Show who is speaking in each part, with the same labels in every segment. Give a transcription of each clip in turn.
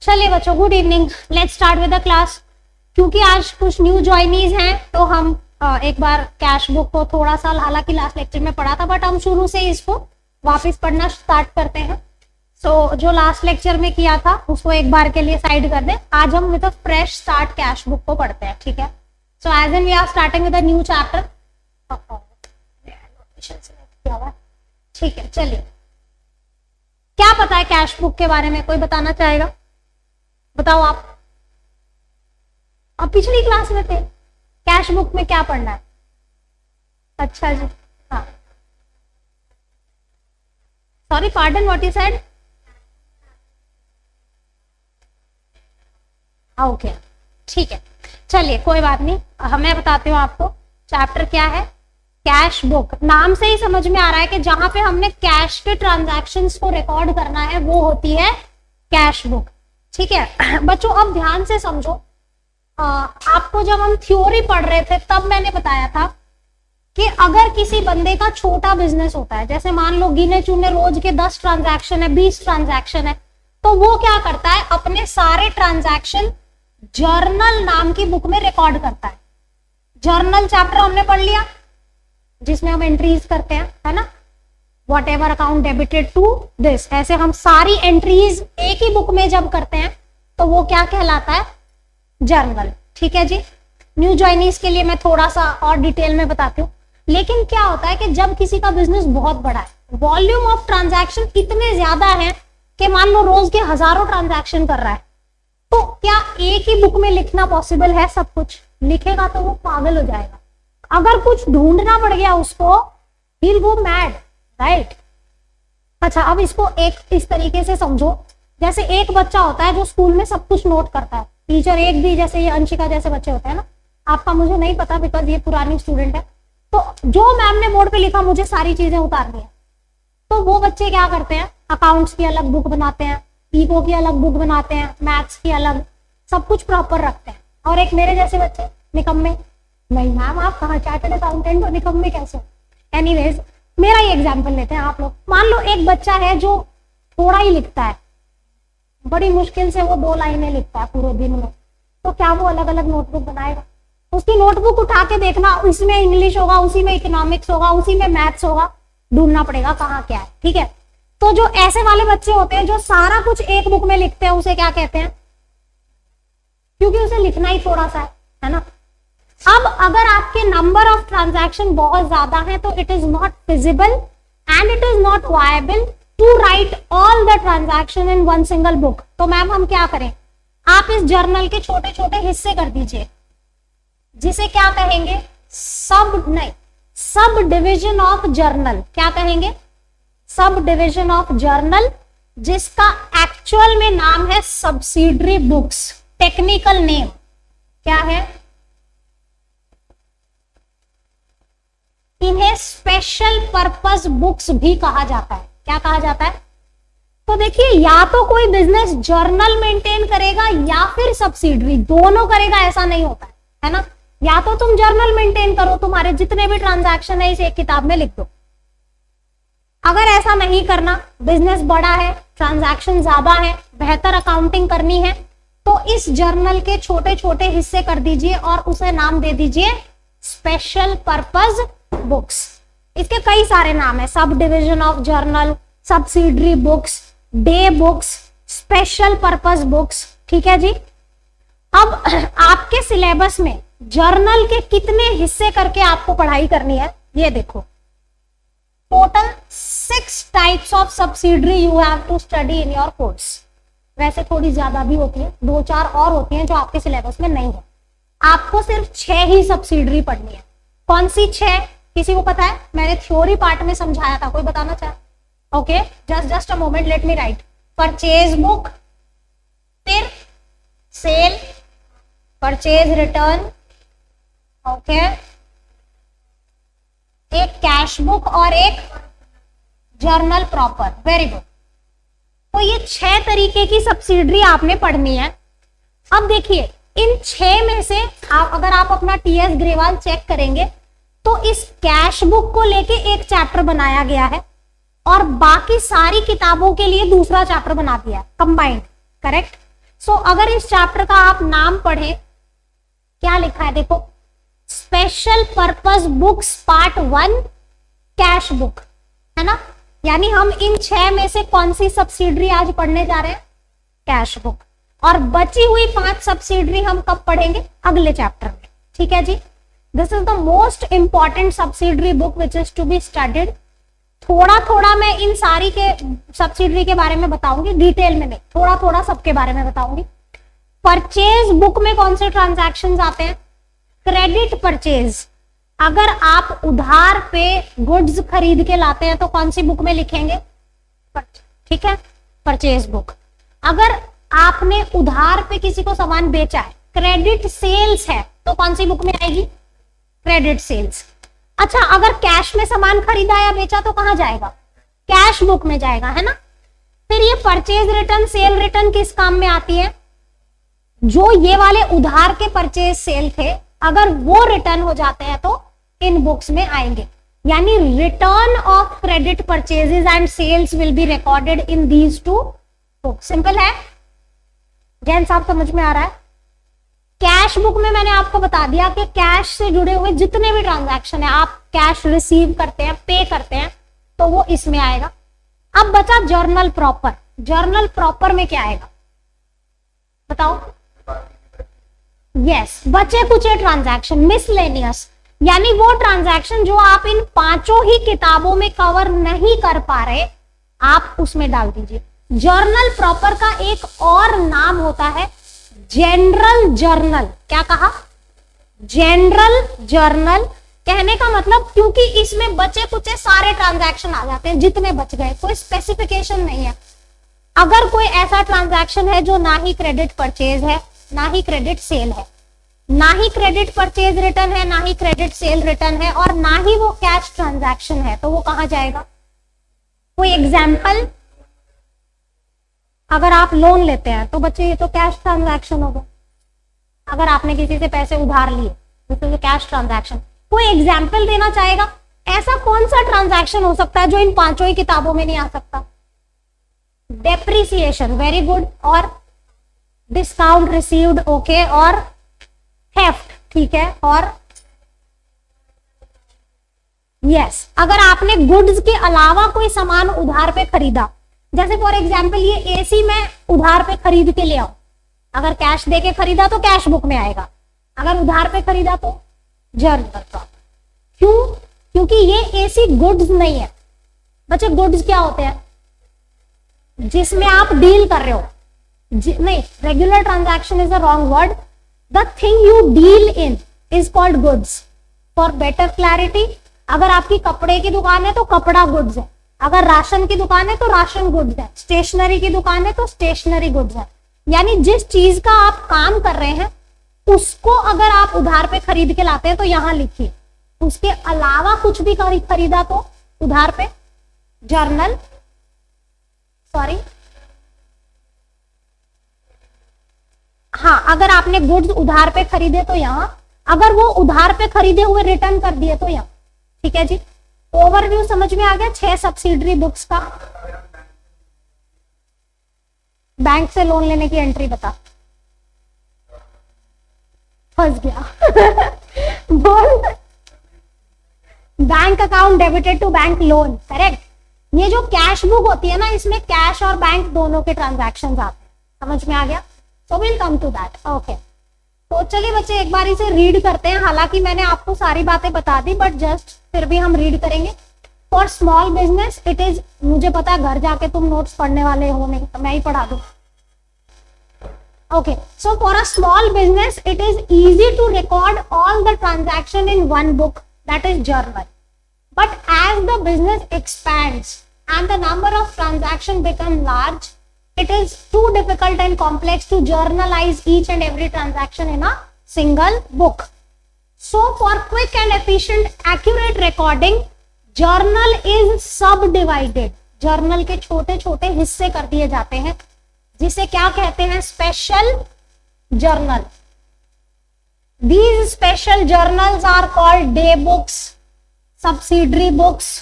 Speaker 1: चलिए बच्चों, good evening, let's start with the class. क्योंकि आज कुछ न्यू ज्वाइनीज हैं तो हम एक बार कैश बुक को थोड़ा सा, हालांकि लास्ट लेक्चर में पढ़ा था, बट हम शुरू से इसको वापस पढ़ना स्टार्ट करते हैं। सो जो लास्ट लेक्चर में किया था उसको एक बार के लिए साइड कर दें। आज हम with a fresh start cash book को पढ़ते हैं, ठीक है। So as an we are starting with a new chapter, ठीक है। चलिए, क्या पता है कैश बुक के बारे में, कोई बताना चाहेगा? बताओ आप पिछली क्लास में थे, कैश बुक में क्या पढ़ना है? अच्छा जी, हाँ, sorry, pardon, what you said? Okay, ठीक है, चलिए कोई बात नहीं, मैं बताती हूँ आपको चैप्टर क्या है। कैश बुक, नाम से ही समझ में आ रहा है कि जहां पे हमने कैश के ट्रांजैक्शंस को रिकॉर्ड करना है वो होती है कैश बुक, ठीक है। बच्चों अब ध्यान से समझो, आपको जब हम थ्योरी पढ़ रहे थे तब मैंने बताया था कि अगर किसी बंदे का छोटा बिजनेस होता है, जैसे मान लो गिने चुने रोज के 10 ट्रांजैक्शन है, 20 ट्रांजैक्शन है, तो वो क्या करता है, अपने सारे ट्रांजैक्शन जर्नल नाम की बुक में रिकॉर्ड करता है। जर्नल चैप्टर हमने पढ़ लिया, जिसमें हम एंट्रीज करते हैं, है ना, whatever account debited to this, ऐसे हम सारी एंट्रीज एक ही बुक में जब करते हैं तो वो क्या कहलाता है, जर्नल, ठीक है जी। न्यू ज्वाइनीज के लिए मैं थोड़ा सा और डिटेल में बताती हूँ। लेकिन क्या होता है कि जब किसी का बिजनेस बहुत बड़ा है, वॉल्यूम ऑफ ट्रांजैक्शन इतने ज्यादा है कि मान लो रोज के हजारों ट्रांजैक्शन कर रहा है, तो क्या एक ही बुक में लिखना पॉसिबल है? सब कुछ लिखेगा तो वो पागल हो जाएगा। अगर कुछ ढूंढना पड़ गया उसको, he'll go mad, राइट? अच्छा, अब इसको एक इस तरीके से समझो, जैसे एक बच्चा होता है जो स्कूल में सब कुछ नोट करता है, टीचर एक भी, जैसे ये अंशिका जैसे बच्चे होते हैं ना, आपका मुझे नहीं पता बिकॉज ये पुरानी स्टूडेंट है, तो जो मैम ने बोर्ड पे लिखा मुझे सारी चीजें उतारनी है। तो वो बच्चे क्या करते हैं, अकाउंट्स की अलग बुक बनाते हैं, ईको की अलग बुक बनाते हैं, मैथ्स की अलग, सब कुछ प्रॉपर रखते हैं। और एक मेरे जैसे बच्चे निकम्मे, नहीं मैम आप कहाँ चार्टर्ड अकाउंटेंट हो, निकम्मे कैसे? एनीवेज, मेरा ही एग्जांपल लेते हैं आप लोग। मान लो एक बच्चा है जो थोड़ा ही लिखता है, बड़ी मुश्किल से वो 2 लाइनें लिखता है पूरे दिन में, तो क्या वो अलग अलग नोटबुक बनाएगा? उसकी नोटबुक उठा के देखना, उसमें इंग्लिश होगा, उसी में इकोनॉमिक्स होगा, उसी में मैथ्स होगा, ढूंढना पड़ेगा कहाँ क्या है, ठीक है। तो जो ऐसे वाले बच्चे होते हैं जो सारा कुछ एक बुक में लिखते हैं, उसे क्या कहते हैं? क्योंकि उसे लिखना ही थोड़ा सा है ना। अब अगर आपके नंबर ऑफ ट्रांजैक्शन बहुत ज्यादा है तो it is not feasible and it is not viable to write all the transaction in one single book. तो मैम हम क्या करें, आप इस जर्नल के छोटे छोटे हिस्से कर दीजिए, जिसे क्या कहेंगे, सब डिविजन ऑफ जर्नल। क्या कहेंगे? सब डिविजन ऑफ जर्नल, जिसका एक्चुअल में नाम है सब्सिडरी बुक्स। टेक्निकल नेम क्या है? इन्हें स्पेशल पर्पस बुक्स भी कहा जाता है। क्या कहा जाता है? तो देखिए, या तो कोई बिजनेस जर्नल मेंटेन करेगा या फिर सब्सिडरी, दोनों करेगा ऐसा नहीं होता है ना। या तो तुम जर्नल मेंटेन करो, तुम्हारे जितने भी ट्रांजैक्शन है इस एक किताब में लिख दो। अगर ऐसा नहीं करना, बिजनेस बड़ा है, ट्रांजैक्शन ज्यादा है, बेहतर अकाउंटिंग करनी है, तो इस जर्नल के छोटे छोटे हिस्से कर दीजिए और उसे नाम दे दीजिए स्पेशल पर्पस बुक्स। इसके कई सारे नाम है, sub division of journal, subsidiary books, day books, special purpose books, ठीक है जी। अब आपके सिलेबस में जर्नल के कितने हिस्से करके आपको पढ़ाई करनी है, ये देखो। Total 6 types of subsidiary you have to study in your course. वैसे थोड़ी ज्यादा भी होती है, 2-4 और होती हैं जो आपके सिलेबस में नहीं है। आपको सिर्फ 6 ही सब्सिडरी पढ़नी है। कौन सी 6? किसी को पता है? मैंने थ्योरी पार्ट में समझाया था, कोई बताना चाहे? Okay, just a moment, let me right. Purchase book, फिर सेल, परचेज रिटर्न, ओके, एक कैश बुक और एक जर्नल प्रॉपर। Very good. तो ये 6 तरीके की सब्सिडरी आपने पढ़नी है। अब देखिए, इन 6 में से अगर आप अपना टीएस ग्रेवाल चेक करेंगे तो इस कैश बुक को लेके एक चैप्टर बनाया गया है और बाकी सारी किताबों के लिए दूसरा चैप्टर बना दिया है, कंबाइंड, करेक्ट। अगर इस चैप्टर का आप नाम पढ़े, क्या लिखा है देखो, special purpose books part 1 cash book, है ना। यानी हम इन 6 में से कौन सी सब्सिडरी आज पढ़ने जा रहे हैं, कैश बुक। और बची हुई 5 सब्सिडरी हम कब पढ़ेंगे, अगले चैप्टर में, ठीक है जी। This is the most important subsidiary book which is to be studied. थोड़ा थोड़ा मैं इन सारी के सब्सिडरी के बारे में बताऊंगी, डिटेल में नहीं, थोड़ा थोड़ा सबके बारे में बताऊंगी। परचेज बुक में कौन से ट्रांजैक्शंस आते हैं, क्रेडिट परचेज। अगर आप उधार पे गुड्स खरीद के लाते हैं तो कौन सी बुक में लिखेंगे, ठीक है, परचेज बुक। अगर आपने उधार पे किसी को सामान बेचा है, क्रेडिट सेल्स है, तो कौन सी बुक में आएगी, क्रेडिट सेल्स। अच्छा, अगर कैश में सामान खरीदा या बेचा तो कहां जाएगा, कैश बुक में जाएगा, है ना। फिर ये परचेज रिटर्न, सेल रिटर्न किस काम में आती है, जो ये वाले उधार के परचेज सेल थे, अगर वो रिटर्न हो जाते हैं तो इन बुक्स में आएंगे। यानी return of credit purchases and sales will be recorded in these 2 books. Simple है, जैन साहब समझ में आ रहा है। कैश बुक में मैंने आपको बता दिया कि कैश से जुड़े हुए जितने भी ट्रांजैक्शन है, आप कैश रिसीव करते हैं, पे करते हैं, तो वो इसमें आएगा। अब बचा जर्नल प्रॉपर। जर्नल प्रॉपर में क्या आएगा बताओ, यस, बचे कुचे ट्रांजैक्शन, मिसलेनियस, यानी वो ट्रांजैक्शन जो आप इन 5 ही किताबों में कवर नहीं कर पा रहे, आप उसमें डाल दीजिए। जर्नल प्रॉपर का एक और नाम होता है जनरल जर्नल। क्या कहा, जनरल जर्नल। कहने का मतलब, क्योंकि इसमें बचे कुचे सारे ट्रांजैक्शन आ जाते हैं, जितने बच गए, कोई स्पेसिफिकेशन नहीं है। अगर कोई ऐसा ट्रांजैक्शन है जो ना ही क्रेडिट परचेज है, ना ही क्रेडिट सेल है, ना ही क्रेडिट परचेज रिटर्न है, ना ही क्रेडिट सेल रिटर्न है, और ना ही वो कैश ट्रांजैक्शन है, तो वो कहां जाएगा। कोई एग्जाम्पल, अगर आप लोन लेते हैं तो बच्चे ये तो कैश ट्रांजैक्शन होगा। अगर आपने किसी से पैसे उधार लिए तो कैश ट्रांजैक्शन। कोई एग्जाम्पल देना चाहेगा, ऐसा कौन सा ट्रांजैक्शन हो सकता है जो इन 5 ही किताबों में नहीं आ सकता, डेप्रिसिएशन, वेरी गुड, और डिस्काउंट रिसीव्ड, ओके, और थेफ्ट, ठीक है, और यस, अगर आपने गुड्स के अलावा कोई सामान उधार पे खरीदा, जैसे फॉर एग्जाम्पल ये एसी मैं उधार पे खरीद के ले आऊं, अगर कैश दे के खरीदा तो कैश बुक में आएगा, अगर उधार पे खरीदा तो जर्नल प्रॉपर। क्यों, क्योंकि ये एसी गुड्स नहीं है बच्चे। गुड्स क्या होते हैं, जिसमें आप डील कर रहे हो, नहीं, regular transaction is a wrong word, the thing you deal in is called goods. For better clarity, अगर आपकी कपड़े की दुकान है तो कपड़ा गुड्स है, अगर राशन की दुकान है तो राशन गुड्स है, स्टेशनरी की दुकान है तो स्टेशनरी गुड्स है। यानी जिस चीज का आप काम कर रहे हैं उसको अगर आप उधार पे खरीद के लाते हैं तो यहां लिखिए, उसके अलावा कुछ भी खरीदा तो उधार पे जर्नल, सॉरी, हाँ, अगर आपने गुड्स उधार पे खरीदे तो यहां, अगर वो उधार पे खरीदे हुए रिटर्न कर दिए तो यहां, ठीक है जी। ओवरव्यू समझ में आ गया 6 सब्सिडरी बुक्स का। बैंक से लोन लेने की एंट्री बता, फंस गया बोल, bank account debited to bank loan, correct. ये जो कैश बुक होती है ना, इसमें कैश और बैंक दोनों के ट्रांजैक्शंस आते हैं, समझ में आ गया। So will come to that, okay. तो चलिए बच्चे एक बार इसे रीड करते हैं। हालांकि मैंने आपको सारी बातें बता दी, बट जस्ट फिर भी हम रीड करेंगे। For small business it is, मुझे पता है घर जाके तुम नोट्स पढ़ने वाले हो नहीं, तो मैं ही पढ़ा दूं। Okay, so for a small business it is easy to record all the transaction in one book, that is journal. But as the business expands and the number of transactions become large, it is too difficult and complex to journalize each and every transaction in a single book. So for quick and efficient accurate recording, journal is subdivided. journal के छोटे छोटे हिस्से कर दिए जाते हैं, जिसे क्या कहते हैं, special journal. These special journals are called day books, subsidiary books,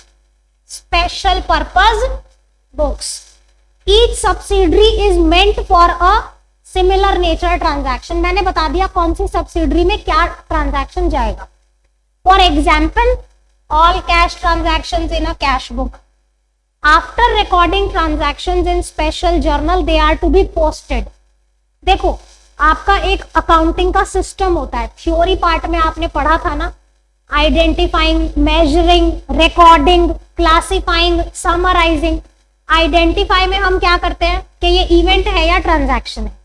Speaker 1: special purpose books. Each subsidiary is meant for a similar nature transaction, मैंने बता दिया कौन सी सब्सिडरी में क्या ट्रांजैक्शन जाएगा। For example, all cash transactions in a cash book, after recording transactions in special journal they are to be posted. देखो, आपका एक अकाउंटिंग का सिस्टम होता है, थ्योरी पार्ट में आपने पढ़ा था ना, identifying, measuring, recording, classifying, summarizing. Identify में हम क्या करते हैं कि ये इवेंट है या ट्रांजैक्शन है।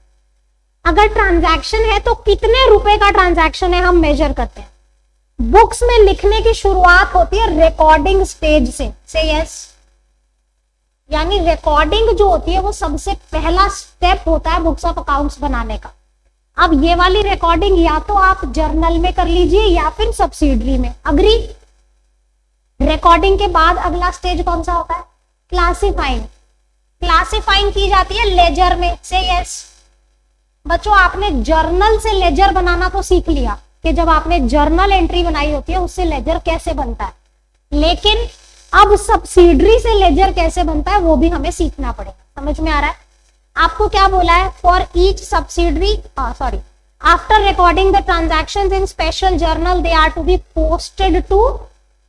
Speaker 1: अगर ट्रांजैक्शन है तो कितने रुपए का ट्रांजैक्शन है हम मेजर करते हैं। बुक्स में लिखने की शुरुआत होती है रिकॉर्डिंग स्टेज से यस, यानी रिकॉर्डिंग जो होती है वो सबसे पहला स्टेप होता है बुक्स ऑफ अकाउंट्स बनाने का। अब ये वाली रिकॉर्डिंग या तो आप जर्नल में कर लीजिए या फिर सब्सिडरी में, अग्री। रिकॉर्डिंग के बाद अगला स्टेज कौन सा होता है, क्लासिफाइंग। क्लासिफाइंग की जाती है लेजर में, से यस। बच्चों, आपने जर्नल से लेजर बनाना तो सीख लिया कि जब आपने जर्नल एंट्री बनाई होती है उससे लेजर कैसे बनता है, लेकिन अब सब्सिडरी से लेजर कैसे बनता है वो भी हमें सीखना पड़ेगा। समझ में आ रहा है? आपको क्या बोला है, for each subsidiary, sorry, after recording the transactions in special journal they are to be posted to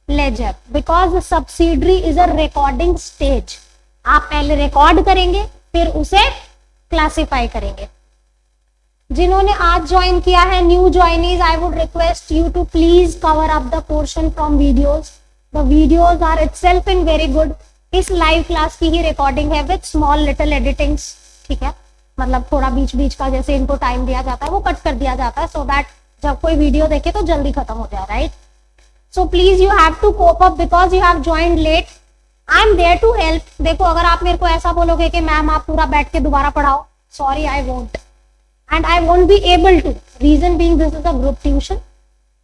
Speaker 1: ledger because subsidiary is a recording stage. आप पहले रिकॉर्ड करेंगे फिर उसे क्लासिफाई करेंगे। जिन्होंने आज ज्वाइन किया है, new joinees, I would request you to please cover up the portion from videos. The videos are itself in very good. इस लाइव क्लास की ही रिकॉर्डिंग है विद स्मॉल लिटिल एडिटिंग्स, ठीक है, मतलब थोड़ा बीच बीच का जैसे इनको टाइम दिया जाता है वो कट कर दिया जाता है सो दैट जब कोई वीडियो देखे तो जल्दी खत्म हो जाए, right? So please you have to cope up because you have joined late. I am there to help. देखो, अगर आप मेरे को ऐसा बोलोगे कि मैम आप पूरा बैठ के दोबारा पढ़ाओ, sorry I won't, and I won't be able to. Reason being this is a group tuition.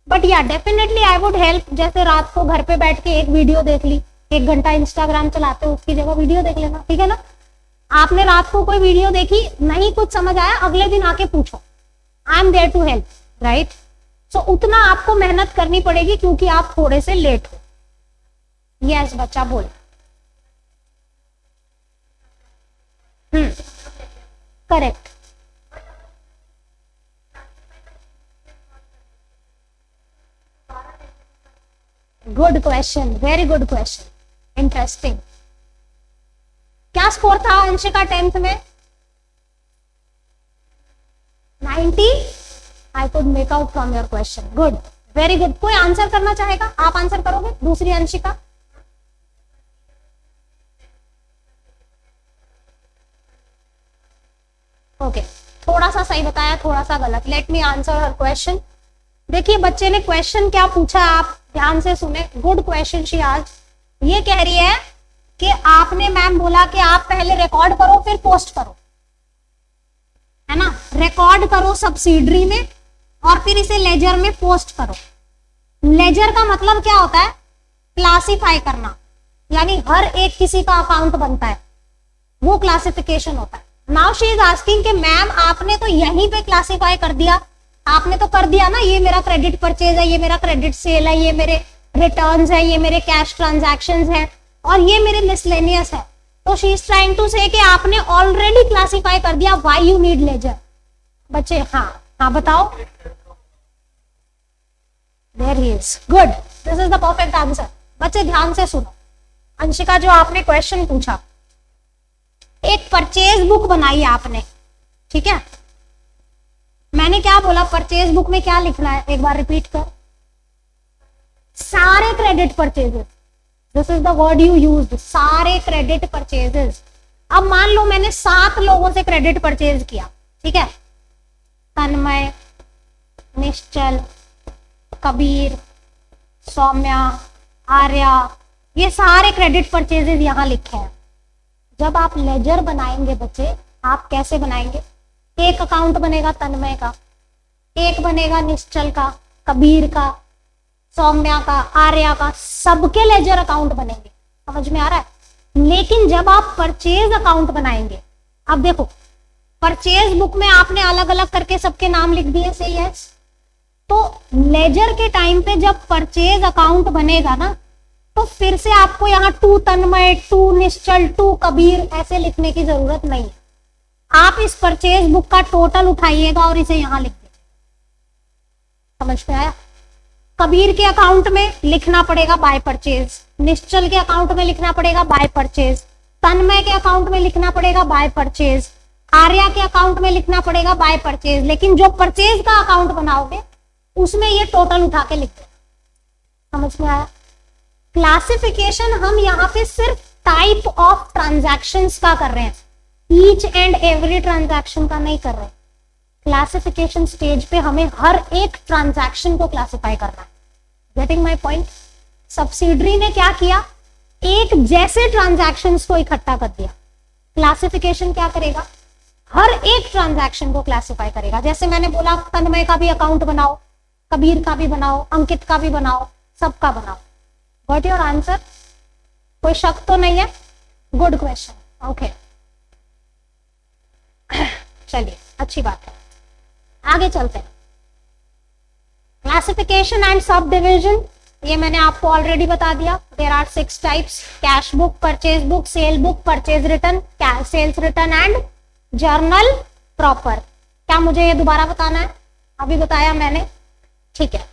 Speaker 1: But yeah, definitely I would help. जैसे रात को घर पे बैठ के एक वीडियो देख ली, 1 घंटा इंस्टाग्राम चलाते हो उसकी जगह वीडियो देख लेना, ठीक है ना? आपने रात को कोई वीडियो देखी, नहीं कुछ समझ आया, अगले दिन आके पूछो, I am there to help, right? So उतना आपको मेहनत करनी पड़ेगी क्योंकि आप थोड़े से लेट हो। यस बच्चा बोल। Correct, good question, very good question, interesting. क्या स्कोर था अंशिका 10th में? 90? I could make out from your question. Good, very good. कोई आंसर करना चाहेगा? आप आंसर करोगे? दूसरी अंशिका। ओके, थोड़ा सा सही बताया, थोड़ा सा गलत। लेट मी आंसर हर क्वेश्चन। देखिए बच्चे ने क्वेश्चन क्या पूछा, आप ध्यान से सुने। गुड क्वेश्चन शी आज। ये कह रही है कि आपने मैम बोला कि आप पहले रिकॉर्ड करो फिर पोस्ट करो, है ना? रिकॉर्ड करो सब्सिडरी में और फिर इसे लेजर में पोस्ट करो। लेजर का मतलब क्या होता है? क्लासिफाई करना, यानी हर एक किसी का अकाउंट बनता है, वो क्लासिफिकेशन होता है। नाउ शी इज आस्किंग कि मैम आपने तो यहीं पे क्लासिफाई कर दिया, आपने तो कर दिया ना, ये मेरा क्रेडिट परचेज है, ये मेरा क्रेडिट सेल है, ये मेरे रिटर्न्स है, ये मेरे कैश ट्रांजैक्शंस है और ये मेरे मिसलेनियस है। तो शी इज ट्राइंग टू से कि आपने ऑलरेडी क्लासिफाई कर दिया, व्हाई यू नीड लेजर। बच्चे हाँ बताओ। There he is. Good. This is the perfect answer. बच्चे ध्यान से सुनो। अंशिका, जो आपने क्वेश्चन पूछा, एक परचेज बुक बनाई आपने, ठीक है? मैंने क्या बोला, परचेज बुक में क्या लिखना है, एक बार रिपीट कर। सारे credit purchases, this is the word you used, सारे क्रेडिट परचेजेस। अब मान लो मैंने 7 लोगों से क्रेडिट परचेज किया, ठीक है? तन्मय, निश्चल, कबीर, सौम्या, आर्या, ये सारे क्रेडिट परचेजेस यहां लिखे हैं। जब आप लेजर बनाएंगे बच्चे, आप कैसे बनाएंगे? एक अकाउंट बनेगा तन्मय का, एक बनेगा निश्चल का, कबीर का, सौम्या का, आर्या का, सबके लेजर अकाउंट बनेंगे। समझ में आ रहा है? लेकिन जब आप परचेज अकाउंट बनाएंगे, अब देखो परचेज बुक में आपने अलग अलग करके सबके नाम लिख दिए, से यस। तो लेजर के टाइम पे जब परचेज अकाउंट बनेगा ना, तो फिर से आपको यहाँ 2 तन्मय, 2 निश्चल, 2 कबीर ऐसे लिखने की जरूरत नहीं है। आप इस परचेज बुक का टोटल उठाइएगा और इसे यहां लिख दीजिए। समझ में आया? कबीर के अकाउंट में लिखना पड़ेगा बाय परचेज, निश्चल के अकाउंट में लिखना पड़ेगा बाय परचेज, तन्मय के अकाउंट में लिखना पड़ेगा बाय परचेज, आर्या के अकाउंट में लिखना पड़ेगा बाय परचेज, लेकिन जो परचेज का अकाउंट बनाओगे उसमें ये टोटल उठा के लिख देना। समझ में आया? क्लासिफिकेशन हम यहाँ पे सिर्फ टाइप ऑफ ट्रांजैक्शंस का कर रहे हैं, ईच एंड एवरी ट्रांजैक्शन का नहीं कर रहे। क्लासिफिकेशन स्टेज पे हमें हर एक ट्रांजैक्शन को क्लासिफाई करना है। Getting my point? सब्सिडरी ने क्या किया, एक जैसे ट्रांजैक्शंस को इकट्ठा कर दिया। क्लासिफिकेशन क्या करेगा, हर एक ट्रांजैक्शन को क्लासिफाई करेगा। जैसे मैंने बोला तन्मय का भी अकाउंट बनाओ, कबीर का भी बनाओ, अंकित का भी बनाओ, सबका बनाओ। What your answer? कोई शक तो नहीं है? Good question. ओके, चलिए अच्छी बात है, आगे चलते हैं। क्लासिफिकेशन एंड सब डिविजन, ये मैंने आपको ऑलरेडी बता दिया। There are 6 types, cash book, purchase book, sale book, purchase return, sales return and journal proper. क्या मुझे ये दोबारा बताना है? अभी बताया मैंने, ठीक है।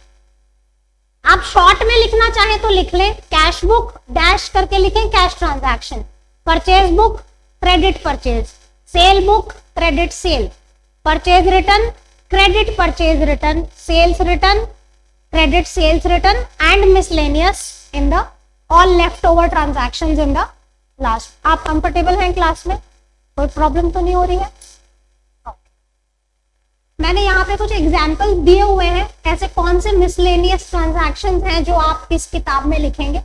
Speaker 1: आप शॉर्ट में लिखना चाहें तो लिख लें, कैश बुक डैश करके लिखें cash transaction, purchase book credit purchase, sale book credit sale, purchase return credit purchase return, sales return credit sales return and miscellaneous in the all left over transactions in the last. आप comfortable हैं class में? कोई problem तो नहीं हो रही है? मैंने यहाँ पे कुछ एग्जाम्पल दिए हुए हैं, ऐसे कौन से मिसलेनियस ट्रांजैक्शंस हैं जो आप इस किताब में लिखेंगे।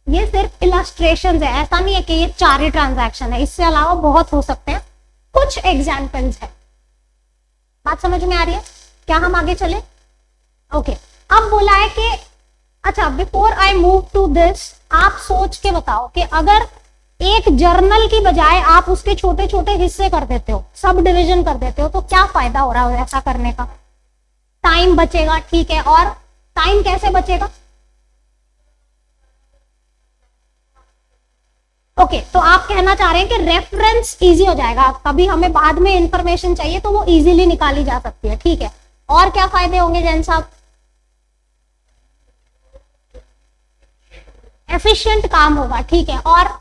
Speaker 1: ये सिर्फ इलस्ट्रेशंस है, ऐसा नहीं है कि ये 4 ही ट्रांजैक्शन है, इससे अलावा बहुत हो सकते हैं। कुछ एग्जाम्पल्स है। बात समझ में आ रही है? क्या हम आगे चले? ओके, अब बोला है कि अच्छा, before I move to this, आप सोच के बताओ कि अगर एक जर्नल की बजाय आप उसके छोटे छोटे हिस्से कर देते हो, सब डिवीजन कर देते हो, तो क्या फायदा हो रहा है ऐसा करने का? टाइम बचेगा, ठीक है। और टाइम कैसे बचेगा? ओके, तो आप कहना चाह रहे हैं कि रेफरेंस इजी हो जाएगा, कभी हमें बाद में इंफॉर्मेशन चाहिए तो वो इजीली निकाली जा सकती है, ठीक है। और क्या फायदे होंगे जैन साहब? एफिशिएंट काम होगा, ठीक है। और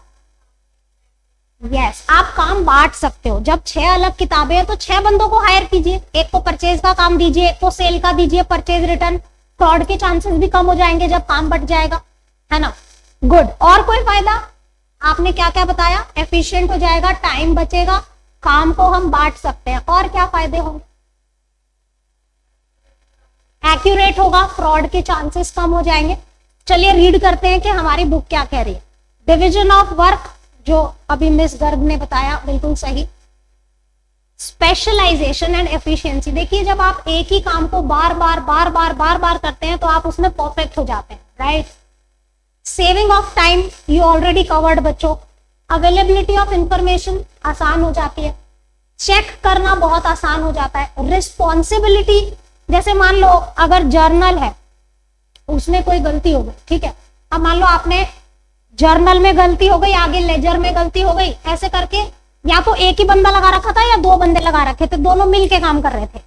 Speaker 1: यस, आप काम बांट सकते हो। जब 6 अलग किताबें हैं तो 6 बंदों को हायर कीजिए, एक को परचेज का काम दीजिए, एक को सेल का दीजिए, परचेज रिटर्न। फ्रॉड के चांसेस भी कम हो जाएंगे जब काम बट जाएगा, है ना। गुड। और कोई फायदा? आपने क्या क्या बताया? एफिशिएंट हो जाएगा, टाइम बचेगा, काम को हम बांट सकते हैं। और क्या फायदे होंगे? एक्यूरेट होगा, फ्रॉड के चांसेस कम हो जाएंगे। चलिए रीड करते हैं कि हमारी बुक क्या कह रही है। डिविजन ऑफ वर्क, जो अभी मिस गर्ग ने बताया, बिल्कुल सही। स्पेशलाइजेशन एंड एफिशिएंसी, देखिए जब आप एक ही काम को बार बार करते हैं तो आप उसमें परफेक्ट हो जाते हैं, right. Saving of time, you already covered बच्चों। अवेलेबिलिटी ऑफ इंफॉर्मेशन, आसान हो जाती है। चेक करना बहुत आसान हो जाता है। रिस्पॉन्सिबिलिटी, जैसे मान लो अगर जर्नल है, उसमें कोई गलती हो गई, ठीक है। अब मान लो आपने जर्नल में गलती हो गई, आगे लेजर में गलती हो गई, ऐसे करके या तो एक ही बंदा लगा रखा था या 2 बंदे लगा रखे थे, दोनों मिलके काम कर रहे थे।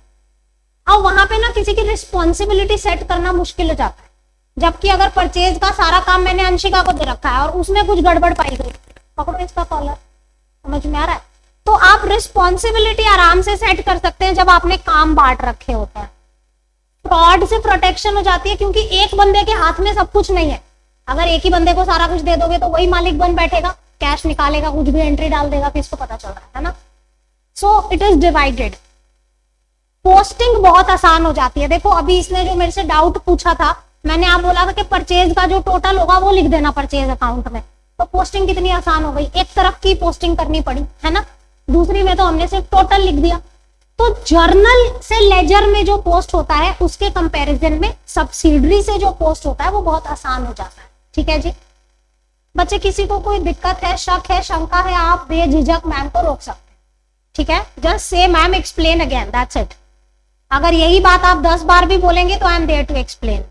Speaker 1: अब वहां पे ना किसी की रिस्पॉन्सिबिलिटी सेट करना मुश्किल हो जाता है। जबकि अगर परचेज का सारा काम मैंने अंशिका को दे रखा है और उसमें कुछ गड़बड़ पाई गई, पकड़ो इसका कॉलर, समझ में आ रहा है? तो आप रिस्पॉन्सिबिलिटी आराम से सेट कर सकते हैं जब आपने काम बांट रखे होते हैं। फ्रॉड से प्रोटेक्शन हो जाती है, क्योंकि एक बंदे के हाथ में सब कुछ नहीं है। अगर एक ही बंदे को सारा कुछ दे दोगे तो वही मालिक बन बैठेगा, कैश निकालेगा, कुछ भी एंट्री डाल देगा, किसको पता चल रहा है ना। सो इट इज डिवाइडेड। पोस्टिंग बहुत आसान हो जाती है। देखो अभी इसने जो मेरे से डाउट पूछा था, मैंने आप बोला था कि परचेज का जो टोटल होगा वो लिख देना परचेज अकाउंट में, तो पोस्टिंग कितनी आसान हो गई। एक तरफ की पोस्टिंग करनी पड़ी, है ना, दूसरी में तो हमने सिर्फ टोटल लिख दिया। तो जर्नल से लेजर में जो पोस्ट होता है उसके कंपैरिजन में सब्सिडरी से जो पोस्ट होता है वो बहुत आसान हो जाता है, ठीक है जी। बच्चे किसी को कोई दिक्कत है, शक है, शंका है, आप बेझिझक मैम को रोक सकते हैं, ठीक है। Just say ma'am explain again, that's it. अगर यही बात आप 10 बार भी बोलेंगे तो I am there to explain.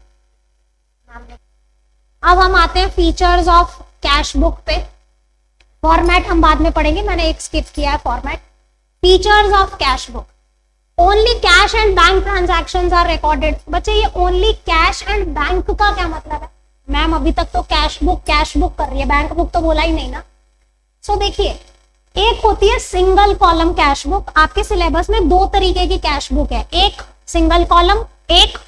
Speaker 1: अब हम आते हैं फीचर्स ऑफ कैश बुक पे। फॉर्मेट हम बाद में पढ़ेंगे, मैंने एक स्किप किया है format. Features of cash book, only cash and bank transactions are recorded. बच्चे ये ओनली कैश एंड बैंक का क्या मतलब है? मैम अभी तक तो कैश बुक कर रही है, बैंक बुक तो बोला ही नहीं ना। सो देखिए, एक होती है सिंगल कॉलम कैश बुक। आपके सिलेबस में दो तरीके की कैश बुक है, एक सिंगल कॉलम, एक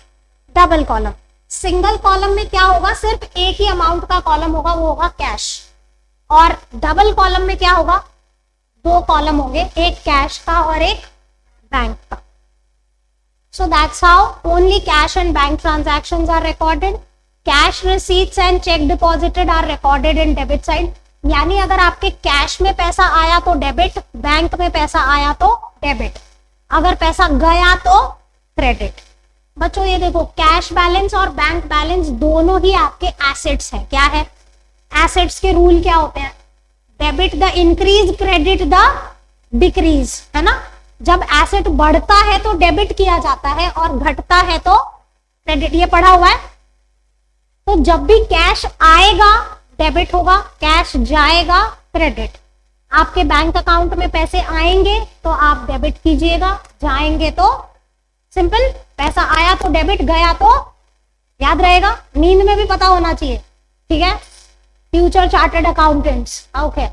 Speaker 1: डबल कॉलम। सिंगल कॉलम में क्या होगा, सिर्फ एक ही अमाउंट का कॉलम होगा, वो होगा कैश। और डबल कॉलम में क्या होगा, दो कॉलम होंगे, एक कैश का और एक बैंक का। So that's how only cash and bank transactions are recorded. Cash receipts and cheque deposited are recorded in debit side. यानी अगर आपके कैश में पैसा आया तो डेबिट, बैंक में पैसा आया तो डेबिट, अगर पैसा गया तो क्रेडिट। बच्चों ये देखो, कैश बैलेंस और बैंक बैलेंस दोनों ही आपके एसेट्स हैं। क्या है? एसेट्स के रूल क्या होते हैं? Debit the increase, credit the decrease, है ना। जब एसेट बढ़ता है तो डेबिट किया जाता है और घटता है तो क्रेडिट, ये पढ़ा हुआ है। तो जब भी कैश आएगा डेबिट होगा, कैश जाएगा क्रेडिट। आपके बैंक अकाउंट में पैसे आएंगे तो आप डेबिट कीजिएगा, जाएंगे तो सिंपल, पैसा आया तो डेबिट, गया तो, याद रहेगा, नींद में भी पता होना चाहिए, ठीक है। Future chartered accountants, okay.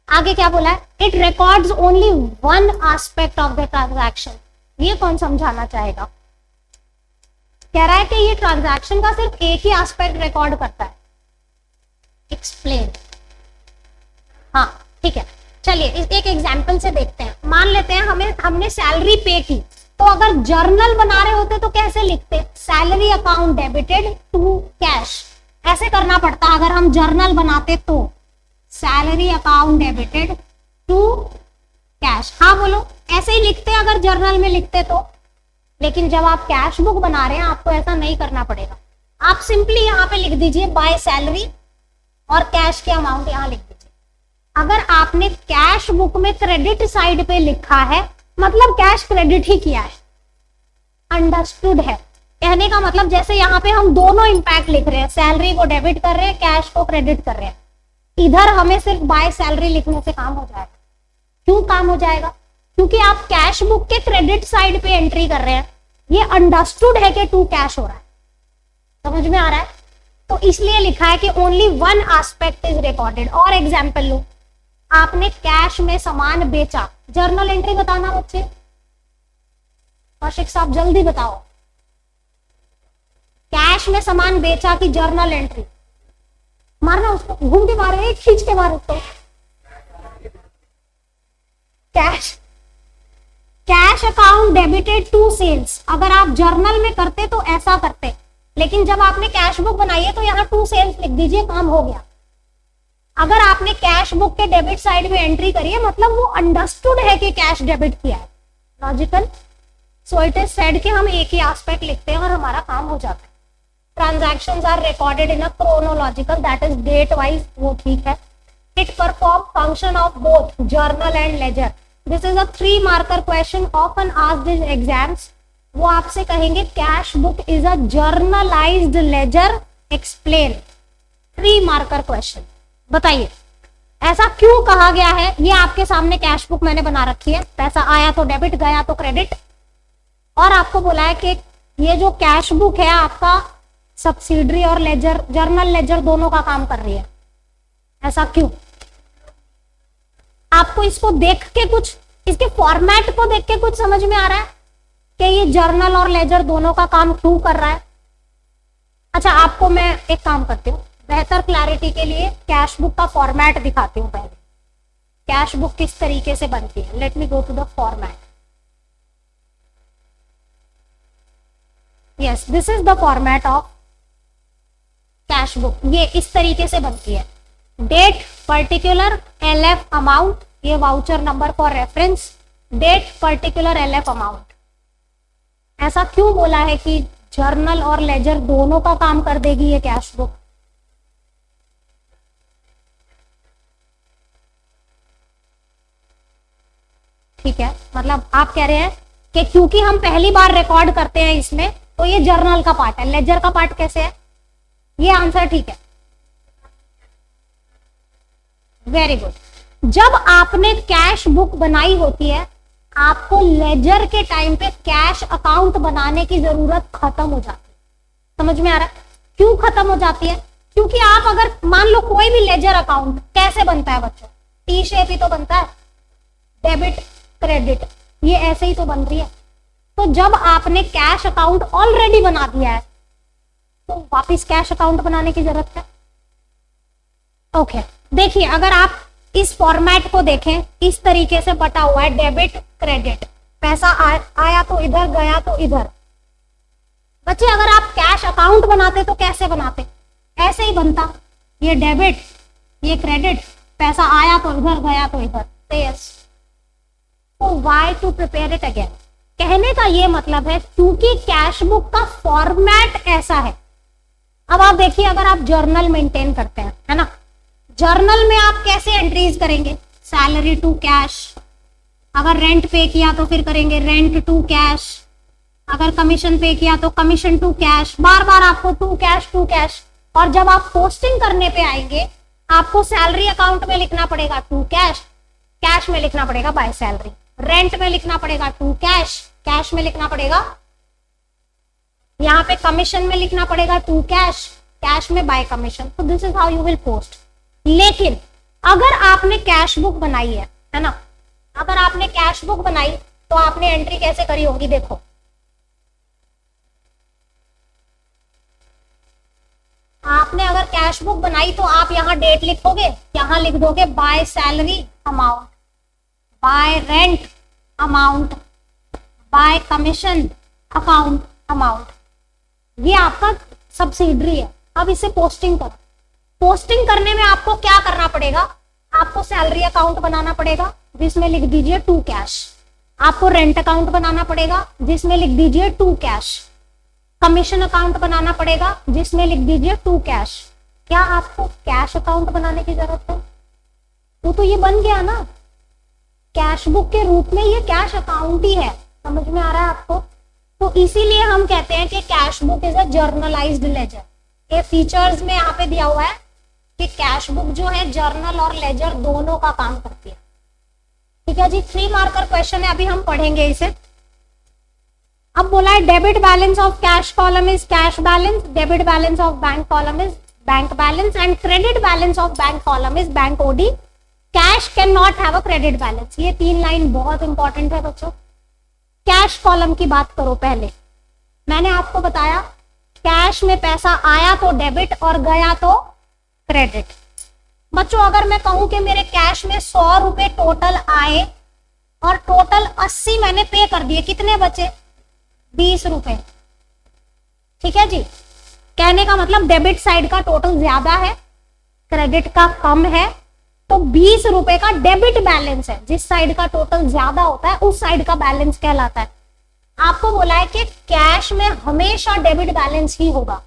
Speaker 1: आगे क्या बोला है? It records only one aspect of the transaction. ये कौन समझाना चाहेगा? कह रहा है कि ये ट्रांजैक्शन का सिर्फ एक ही एस्पेक्ट रिकॉर्ड करता है। एक्सप्लेन। हाँ ठीक है, चलिए एक एग्जांपल से देखते हैं। मान लेते हैं हमने सैलरी पे की, तो अगर जर्नल बना रहे होते तो कैसे लिखते? Salary account debited to cash, ऐसे करना पड़ता अगर हम जर्नल बनाते तो। Salary account debited to cash, हाँ बोलो, ऐसे ही लिखते अगर जर्नल में लिखते तो। लेकिन जब आप कैश बुक बना रहे हैं आपको ऐसा नहीं करना पड़ेगा। आप सिंपली यहाँ पे लिख दीजिए बाय सैलरी और कैश के अमाउंट यहाँ लिख दीजिए। अगर आपने कैश बुक में क्रेडिट साइड पे लिखा है मतलब कैश क्रेडिट ही किया है। अंडरस्टूड है? कहने का मतलब जैसे यहाँ पे हम दोनों इंपैक्ट लिख रहे हैं, सैलरी को डेबिट कर रहे हैं, कैश को क्रेडिट कर रहे हैं। इधर हमें सिर्फ बाय सैलरी लिखने से काम हो जाएगा। क्यों काम हो जाएगा? क्योंकि आप कैश बुक के क्रेडिट साइड पे एंट्री कर रहे हैं। ये अंडरस्टूड है कि टू कैश हो रहा है, समझ में आ रहा है? तो इसलिए लिखा है कि only one aspect is recorded. और एग्जांपल लो, आपने कैश में सामान बेचा, जर्नल एंट्री बताना बच्चे। कौशिक साहब जल्दी बताओ, कैश में सामान बेचा की जर्नल एंट्री? मारना उसको, घूम के मारो, खींच के मारो उसको। Cash account debited to sales, अगर आप जर्नल में करते तो ऐसा करते, लेकिन जब आपने कैश बुक बनाई है तो यहाँ टू सेल्स लिख दीजिए, काम हो गया। अगर आपने कैश बुक के डेबिट साइड में एंट्री करी है मतलब वो अंडरस्टूड है कि कैश डेबिट किया है। Logical? So it is said कि हम एक ही एस्पेक्ट लिखते हैं और हमारा काम हो जाता है। Transactions are recorded in a chronological, that is date wise, वो ठीक है। It perform function of both journal and ledger. This is a 3 marker question often asked in exams. वो आपसे कहेंगे cash book is a journalized ledger, explain. 3 marker question, बताइए ऐसा क्यों कहा गया है? ये आपके सामने कैश बुक मैंने बना रखी है, पैसा आया तो डेबिट, गया तो क्रेडिट, और आपको बोला है कि ये जो कैश बुक है आपका सब्सिडरी और लेजर, जर्नल लेजर दोनों का काम कर रही है। ऐसा क्यों? आपको इसको देख के कुछ, इसके फॉर्मेट को देख के कुछ समझ में आ रहा है कि ये जर्नल और लेजर दोनों का काम क्यों कर रहा है? अच्छा, आपको मैं एक काम करती हूँ, बेहतर क्लैरिटी के लिए कैश बुक का फॉर्मेट दिखाती हूँ। पहले कैश बुक किस तरीके से बनती है, let me go to the format. Yes, this is the format of cash book. ये इस तरीके से बनती है। डेट पर्टिकुलर एलएफ अमाउंट, ये voucher number for reference, date particular LF amount. ऐसा क्यों बोला है कि जर्नल और लेजर दोनों का काम कर देगी ये कैश बुक? ठीक है, मतलब आप कह रहे हैं कि क्योंकि हम पहली बार रिकॉर्ड करते हैं इसमें तो ये जर्नल का पार्ट है, लेजर का पार्ट कैसे है? ये आंसर ठीक है, वेरी गुड। जब आपने कैश बुक बनाई होती है, आपको लेजर के टाइम पे कैश अकाउंट बनाने की जरूरत खत्म हो जाती है। समझ में आ रहा है क्यों खत्म हो जाती है? क्योंकि आप अगर मान लो कोई भी लेजर अकाउंट कैसे बनता है बच्चों, टी शेप ही तो बनता है, डेबिट क्रेडिट ये ऐसे ही तो बन रही है। तो जब आपने कैश अकाउंट ऑलरेडी बना दिया है तो वापस कैश अकाउंट बनाने की जरूरत है। ओके देखिए, अगर आप इस फॉर्मेट को देखें, इस तरीके से बटा हुआ है डेबिट क्रेडिट, पैसा आया तो इधर, गया तो इधर। बच्चे अगर आप कैश अकाउंट बनाते तो कैसे बनाते? ऐसे ही बनता, ये डेबिट ये क्रेडिट, पैसा आया तो इधर, गया तो इधर। यस, तो why to prepare it again? कहने का ये मतलब है क्योंकि कैश बुक का फॉर्मेट ऐसा है। अब आप देखिए, अगर आप जर्नल मेंटेन करते हैं, है ना, जर्नल में आप कैसे एंट्रीज करेंगे? सैलरी टू कैश, अगर रेंट पे किया तो फिर करेंगे रेंट टू कैश, अगर कमीशन पे किया तो कमीशन टू कैश, बार बार आपको टू कैश। और जब आप पोस्टिंग करने पे आएंगे, आपको सैलरी अकाउंट में लिखना पड़ेगा टू कैश, कैश में लिखना पड़ेगा बाय सैलरी, रेंट में लिखना पड़ेगा टू कैश, कैश में लिखना पड़ेगा, यहाँ पे कमीशन में लिखना पड़ेगा टू कैश, कैश में बाय कमीशन। तो this is how you will post. लेकिन अगर आपने कैश बुक बनाई है ना, अगर आपने कैश बुक बनाई तो आपने एंट्री कैसे करी होगी? देखो, आपने अगर कैश बुक बनाई तो आप यहाँ डेट लिखोगे, यहाँ लिख दोगे by salary amount, bye rent amount, bye commission account amount. ये आपका सब्सिडरी है। अब इसे पोस्टिंग करो। पोस्टिंग करने में आपको क्या करना पड़ेगा? आपको सैलरी अकाउंट बनाना पड़ेगा जिसमें लिख दीजिए टू कैश, आपको रेंट अकाउंट बनाना पड़ेगा जिसमें लिख दीजिए टू कैश, कमीशन अकाउंट बनाना पड़ेगा जिसमें लिख दीजिए टू कैश। क्या आपको कैश अकाउंट बनाने की जरूरत है? वो तो ये बन गया ना, कैश बुक के रूप में ये कैश अकाउंट ही है। समझ में आ रहा है आपको? तो इसीलिए हम कहते हैं कि cash book is a journalized ledger. ये फीचर्स में यहाँ पे दिया हुआ है कि कैश बुक जो है जर्नल और लेजर दोनों का काम करती है। ठीक है जी, 3 मार्कर क्वेश्चन है, अभी हम पढ़ेंगे इसे। अब बोला है debit balance of cash column is cash balance, debit balance of bank column is bank balance and credit balance of bank column is bank OD. Cash can not have a credit balance. ये 3 line बहुत important है बच्चों। Cash column की बात करो। पहले मैंने आपको बताया कैश में पैसा आया तो डेबिट और गया तो क्रेडिट। बच्चों अगर मैं कहूं कि मेरे कैश में 100 रुपए टोटल आए और टोटल 80 मैंने पे कर दिए, कितने बचे? 20 रुपए। ठीक है जी, कहने का मतलब डेबिट साइड का टोटल ज्यादा है, क्रेडिट का कम है, तो 20 रुपए का डेबिट बैलेंस है। जिस साइड का टोटल ज्यादा होता है उस साइड का बैलेंस कहलाता है। आपको बोला है कि कैश में हमेशा डेबिट बैलेंस ही होगा।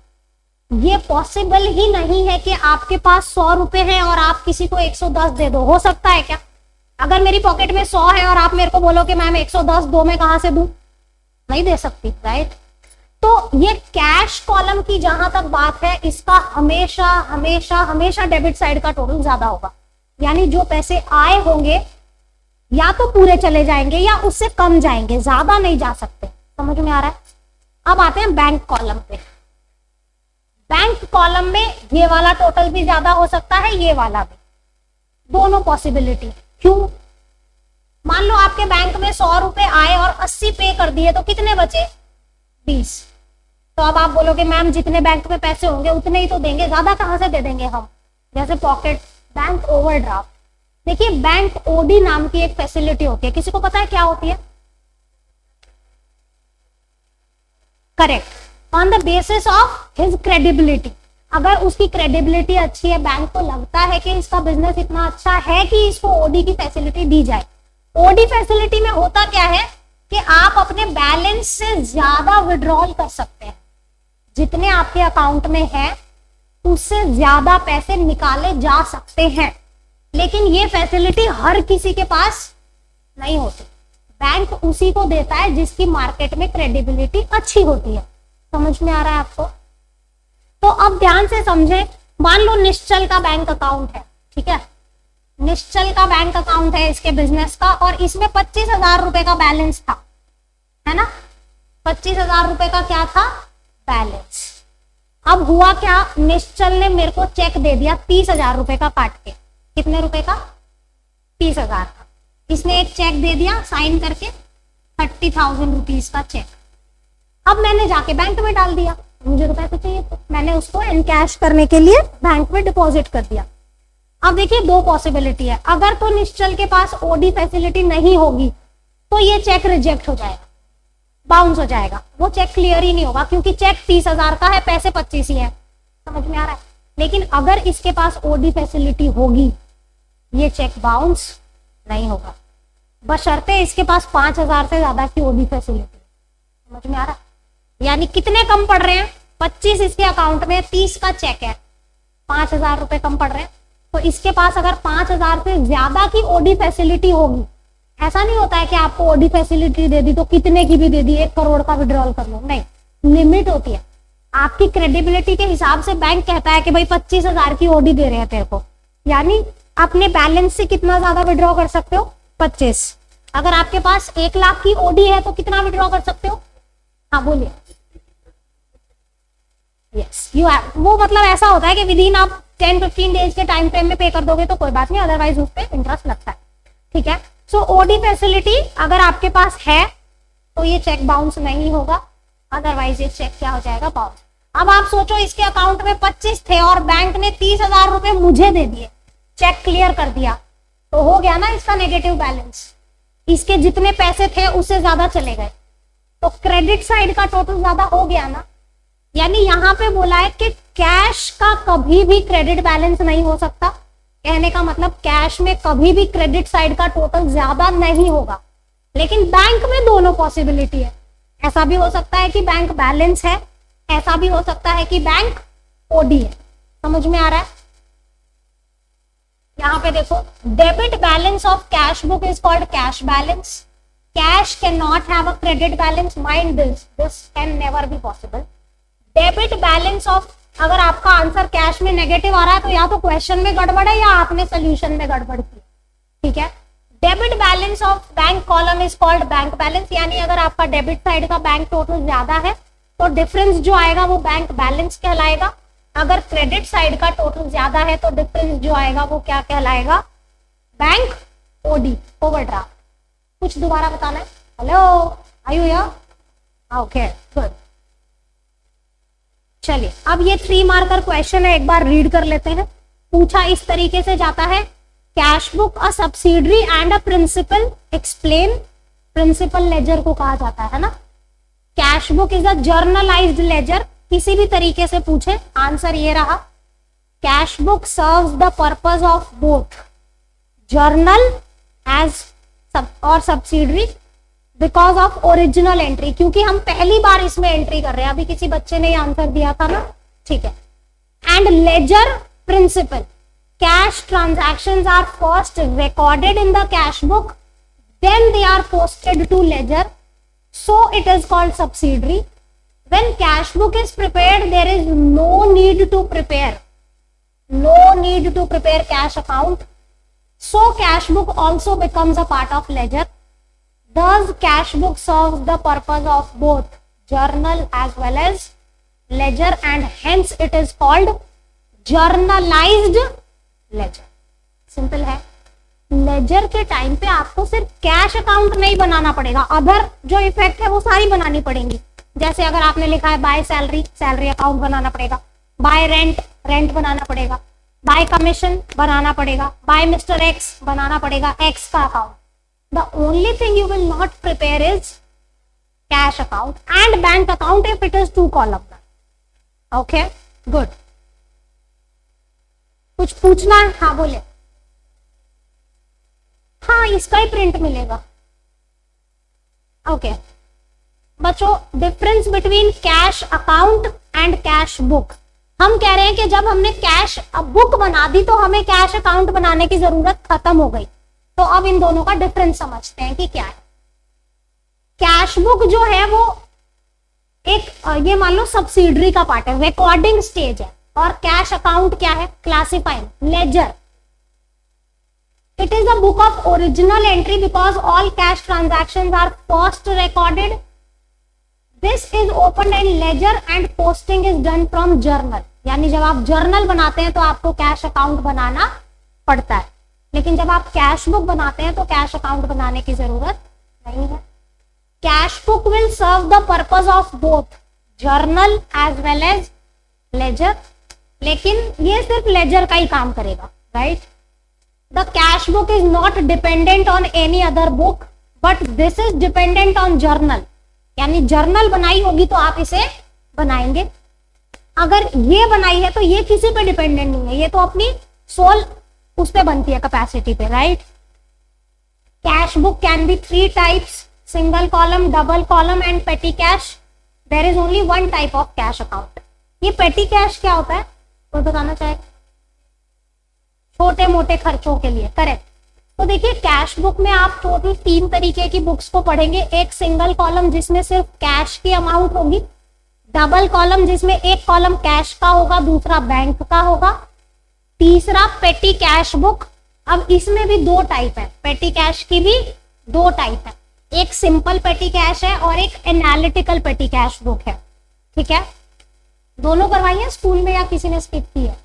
Speaker 1: ये पॉसिबल ही नहीं है कि आपके पास 100 रुपए हैं और आप किसी को 110 दे दो। हो सकता है क्या? अगर मेरी पॉकेट में 100 है और आप मेरे को बोलो कि मैम 110 दो, मैं कहां से दूं? नहीं दे सकती, राइट? तो ये कैश कॉलम की जहां तक बात है, इसका हमेशा हमेशा हमेशा डेबिट साइड का टोटल ज्यादा होगा। यानी जो पैसे आए होंगे या तो पूरे चले जाएंगे या उससे कम जाएंगे, ज्यादा नहीं जा सकते। समझ में आ रहा है? अब आते हैं बैंक कॉलम पे। बैंक कॉलम में ये वाला टोटल भी ज्यादा हो सकता है, ये वाला भी, दोनों पॉसिबिलिटी। क्यों? मान लो आपके बैंक में 100 रुपए आए और 80 पे कर दिए, तो कितने बचे? 20। तो अब आप बोलोगे मैम जितने बैंक में पैसे होंगे उतने ही तो देंगे, ज्यादा कहां से दे देंगे हम? जैसे पॉकेट बैंक ओवरड्राफ्ट। देखिए बैंक ओडी नाम की एक फैसिलिटी होती है, किसी को पता है क्या होती है? Correct, on the basis of his credibility. अगर उसकी क्रेडिबिलिटी अच्छी है, बैंक को लगता है कि इसका बिजनेस इतना अच्छा है कि इसको ओडी की फैसिलिटी दी जाए। ओडी फैसिलिटी में होता क्या है कि आप अपने बैलेंस से ज्यादा विड्रॉल कर सकते हैं, जितने आपके अकाउंट में है उससे ज्यादा पैसे निकाले जा सकते हैं। लेकिन ये फैसिलिटी हर किसी के पास नहीं होती। बैंक उसी को देता है जिसकी मार्केट में क्रेडिबिलिटी अच्छी होती है। समझ में आ रहा है आपको? तो अब ध्यान से समझे। मान लो निश्चल का बैंक अकाउंट है, ठीक है, निश्चल का बैंक अकाउंट है इसके बिजनेस का, और इसमें 25,000 रुपए का बैलेंस था, है ना, 25,000 रुपए का क्या था, बैलेंस। अब हुआ क्या, निश्चल ने मेरे को चेक दे दिया 30,000 रुपए का काट के। कितने रुपए का, 30,000 का। इसने एक चेक दे दिया साइन करके, 30,000 रुपीज का चेक। अब मैंने जाके बैंक में डाल दिया, मुझे तो पैसे चाहिए थे, मैंने उसको इनकैश करने के लिए बैंक में डिपॉजिट कर दिया। अब देखिए दो पॉसिबिलिटी है, अगर तो निश्चल के पास ओडी फैसिलिटी नहीं होगी तो ये चेक रिजेक्ट हो जाएगा, बाउंस हो जाएगा, वो चेक क्लियर ही नहीं होगा, क्योंकि चेक 30,000 का है, पैसे 25 ही है, समझ में आ रहा है। लेकिन अगर इसके पास ओडी फैसिलिटी होगी, ये चेक बाउंस नहीं होगा, बशर्ते इसके पास 5,000 से ज्यादा की ओडी फैसिलिटी। समझ में आ रहा है, यानी कितने कम पड़ रहे हैं, 25 इसके अकाउंट में, 30 का चेक है, 5,000 रुपए कम पड़ रहे हैं। तो इसके पास अगर 5,000 से ज्यादा की ओडी फैसिलिटी होगी, ऐसा नहीं होता है कि आपको ओडी फैसिलिटी दे दी तो कितने की भी दे दी, 1 करोड़ का विड्रॉल कर लो, नहीं, लिमिट होती है। आपकी क्रेडिबिलिटी के हिसाब से बैंक कहता है कि भाई 25,000 की ओडी दे रहे हैं तेरे को, यानी अपने बैलेंस से कितना ज्यादा विड्रॉ कर सकते हो, 25। अगर आपके पास 1 लाख की ओडी है तो कितना विड्रॉ कर सकते हो, हाँ बोलिए। यस, यू हैव, वो मतलब ऐसा होता है कि विद इन आप 10-15 डेज के टाइम फ्रेम में पे कर दोगे तो कोई बात नहीं, अदरवाइज उस पर इंटरेस्ट लगता है, ठीक है। सो ओडी फैसिलिटी अगर आपके पास है तो ये चेक बाउंस नहीं होगा, अदरवाइज ये चेक क्या हो जाएगा, बाउंस। अब आप सोचो इसके अकाउंट में 25 थे और बैंक ने 30,000 रुपए मुझे दे दिए, चेक क्लियर कर दिया, तो हो गया ना इसका नेगेटिव बैलेंस, इसके जितने पैसे थे उससे ज्यादा चले गए, तो क्रेडिट साइड का टोटल ज्यादा हो गया ना। यानी यहां पे बोला है कि कैश का कभी भी क्रेडिट बैलेंस नहीं हो सकता, कहने का मतलब कैश में कभी भी क्रेडिट साइड का टोटल ज्यादा नहीं होगा। लेकिन बैंक में दोनों पॉसिबिलिटी है, ऐसा भी हो सकता है कि बैंक बैलेंस है, ऐसा भी हो सकता है कि बैंक ओडी है। समझ में आ रहा है, यहां पे देखो, debit balance of cash book is called cash balance, cash can not have a credit balance, mind this can never be possible. Debit balance of, अगर आपका आंसर कैश में नेगेटिव आ रहा है तो या तो क्वेश्चन में गड़बड़ है या आपने सोल्यूशन में गड़बड़ की, ठीक है। Debit balance of bank column is called bank balance, यानी अगर आपका डेबिट साइड का बैंक टोटल ज्यादा है तो डिफरेंस जो आएगा वो बैंक बैलेंस कहलाएगा, अगर क्रेडिट साइड का टोटल ज्यादा है तो डिफरेंस जो आएगा वो क्या कहलाएगा, बैंक ओडी, ओवरड्राफ्ट। कुछ दोबारा बताना है, hello are you here, okay good. चलिए अब ये 3 मार्कर क्वेश्चन है, एक बार रीड कर लेते हैं। पूछा इस तरीके से जाता है, cash book a subsidiary and a principal, explain. Principal ledger को कहा जाता है ना, cash book is a journalized ledger, किसी भी तरीके से पूछे, आंसर ये रहा, cash book serves the purpose of both journal as और subsidiary because of original entry, क्योंकि हम पहली बार इसमें एंट्री कर रहे हैं, अभी किसी बच्चे ने आंसर दिया था ना, ठीक है। And ledger principle, cash transactions are first recorded in the cash book, then they are posted to ledger, so it is called subsidiary. When cash book is prepared there is no need to prepare cash account, so cash book also becomes a part of ledger. Thus, cash book serves the purpose of both journal as well as ledger, and hence it is called journalized ledger. Simple है, laser के time पे आपको सिर्फ cash account नहीं बनाना पड़ेगा, other जो effect है वो सारी बनानी पड़ेंगी। जैसे अगर आपने लिखा है बाय सैलरी, सैलरी अकाउंट बनाना पड़ेगा, बाय रेंट, रेंट बनाना पड़ेगा, बाय कमीशन बनाना पड़ेगा, बाय मिस्टर एक्स बनाना पड़ेगा, एक्स का account. The only thing you will not prepare is cash account and bank account if it is 2 columnar. Okay, good. कुछ पूछना है, हाँ बोले। हाँ इसका ही प्रिंट मिलेगा। ओके बच्चों, difference between cash account and cash book, हम कह रहे हैं कि जब हमने कैश बुक बना दी तो हमें कैश अकाउंट बनाने की जरूरत खत्म हो गई। तो अब इन दोनों का डिफरेंस समझते हैं कि क्या है। कैश बुक जो है वो एक, ये मान लो सब्सिडरी का पार्ट है, रिकॉर्डिंग स्टेज है, और कैश अकाउंट क्या है, classifying, ledger. It is a book of original entry because all cash transactions are first recorded. This is opened in ledger and posting is done from journal. यानी जब आप journal बनाते हैं तो आपको कैश अकाउंट बनाना पड़ता है, लेकिन जब आप कैश बुक बनाते हैं तो कैश अकाउंट बनाने की जरूरत नहीं है. Cash book will serve the purpose of both journal as well as ledger, लेकिन ये सिर्फ लेजर का ही काम करेगा, right. The cash book is not dependent on any other book but this is dependent on journal. यानी journal बनाई होगी तो आप इसे बनाएंगे, अगर ये बनाई है तो ये किसी पे डिपेंडेंट नहीं है, ये तो अपनी सोल उस पे बनती है, कैपेसिटी पे, right. Cash book can be 3 types, single column, double column and petty cash. There is only 1 type of cash account. ये पेटी कैश क्या होता है तो बताना चाहे, छोटे मोटे खर्चों के लिए, करेक्ट. तो देखिए कैश बुक में आप टोटल 3 तरीके की बुक्स को पढ़ेंगे. एक सिंगल कॉलम जिसमें सिर्फ कैश की अमाउंट होगी, डबल कॉलम जिसमें एक कॉलम कैश का होगा, दूसरा बैंक का होगा, तीसरा पेटी कैश बुक. अब इसमें भी 2 टाइप है, पेटी कैश की भी 2 टाइप है. एक सिंपल पेटी कैश है और एक एनालिटिकल पेटी कैश बुक है, ठीक है. दोनों करवाई है स्कूल में या किसी ने स्किप की है?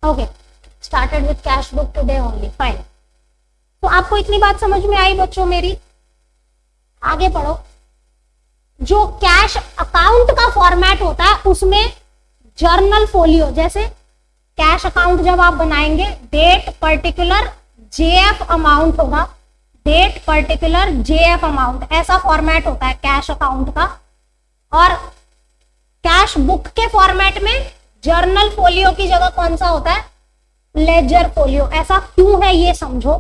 Speaker 1: Okay, started with cash book today only, fine. तो आपको इतनी बात समझ में आई बच्चों मेरी? आगे पढ़ो. जो कैश अकाउंट का फॉर्मेट होता है उसमें जर्नल फोलियो, जैसे कैश अकाउंट जब आप बनाएंगे डेट पर्टिकुलर जेएफ अमाउंट होगा, डेट पर्टिकुलर जेएफ अमाउंट, ऐसा फॉर्मेट होता है कैश अकाउंट का. और कैश बुक के फॉर्मेट में जर्नल फोलियो की जगह कौन सा होता है? Ledger folio. ऐसा क्यों है ये समझो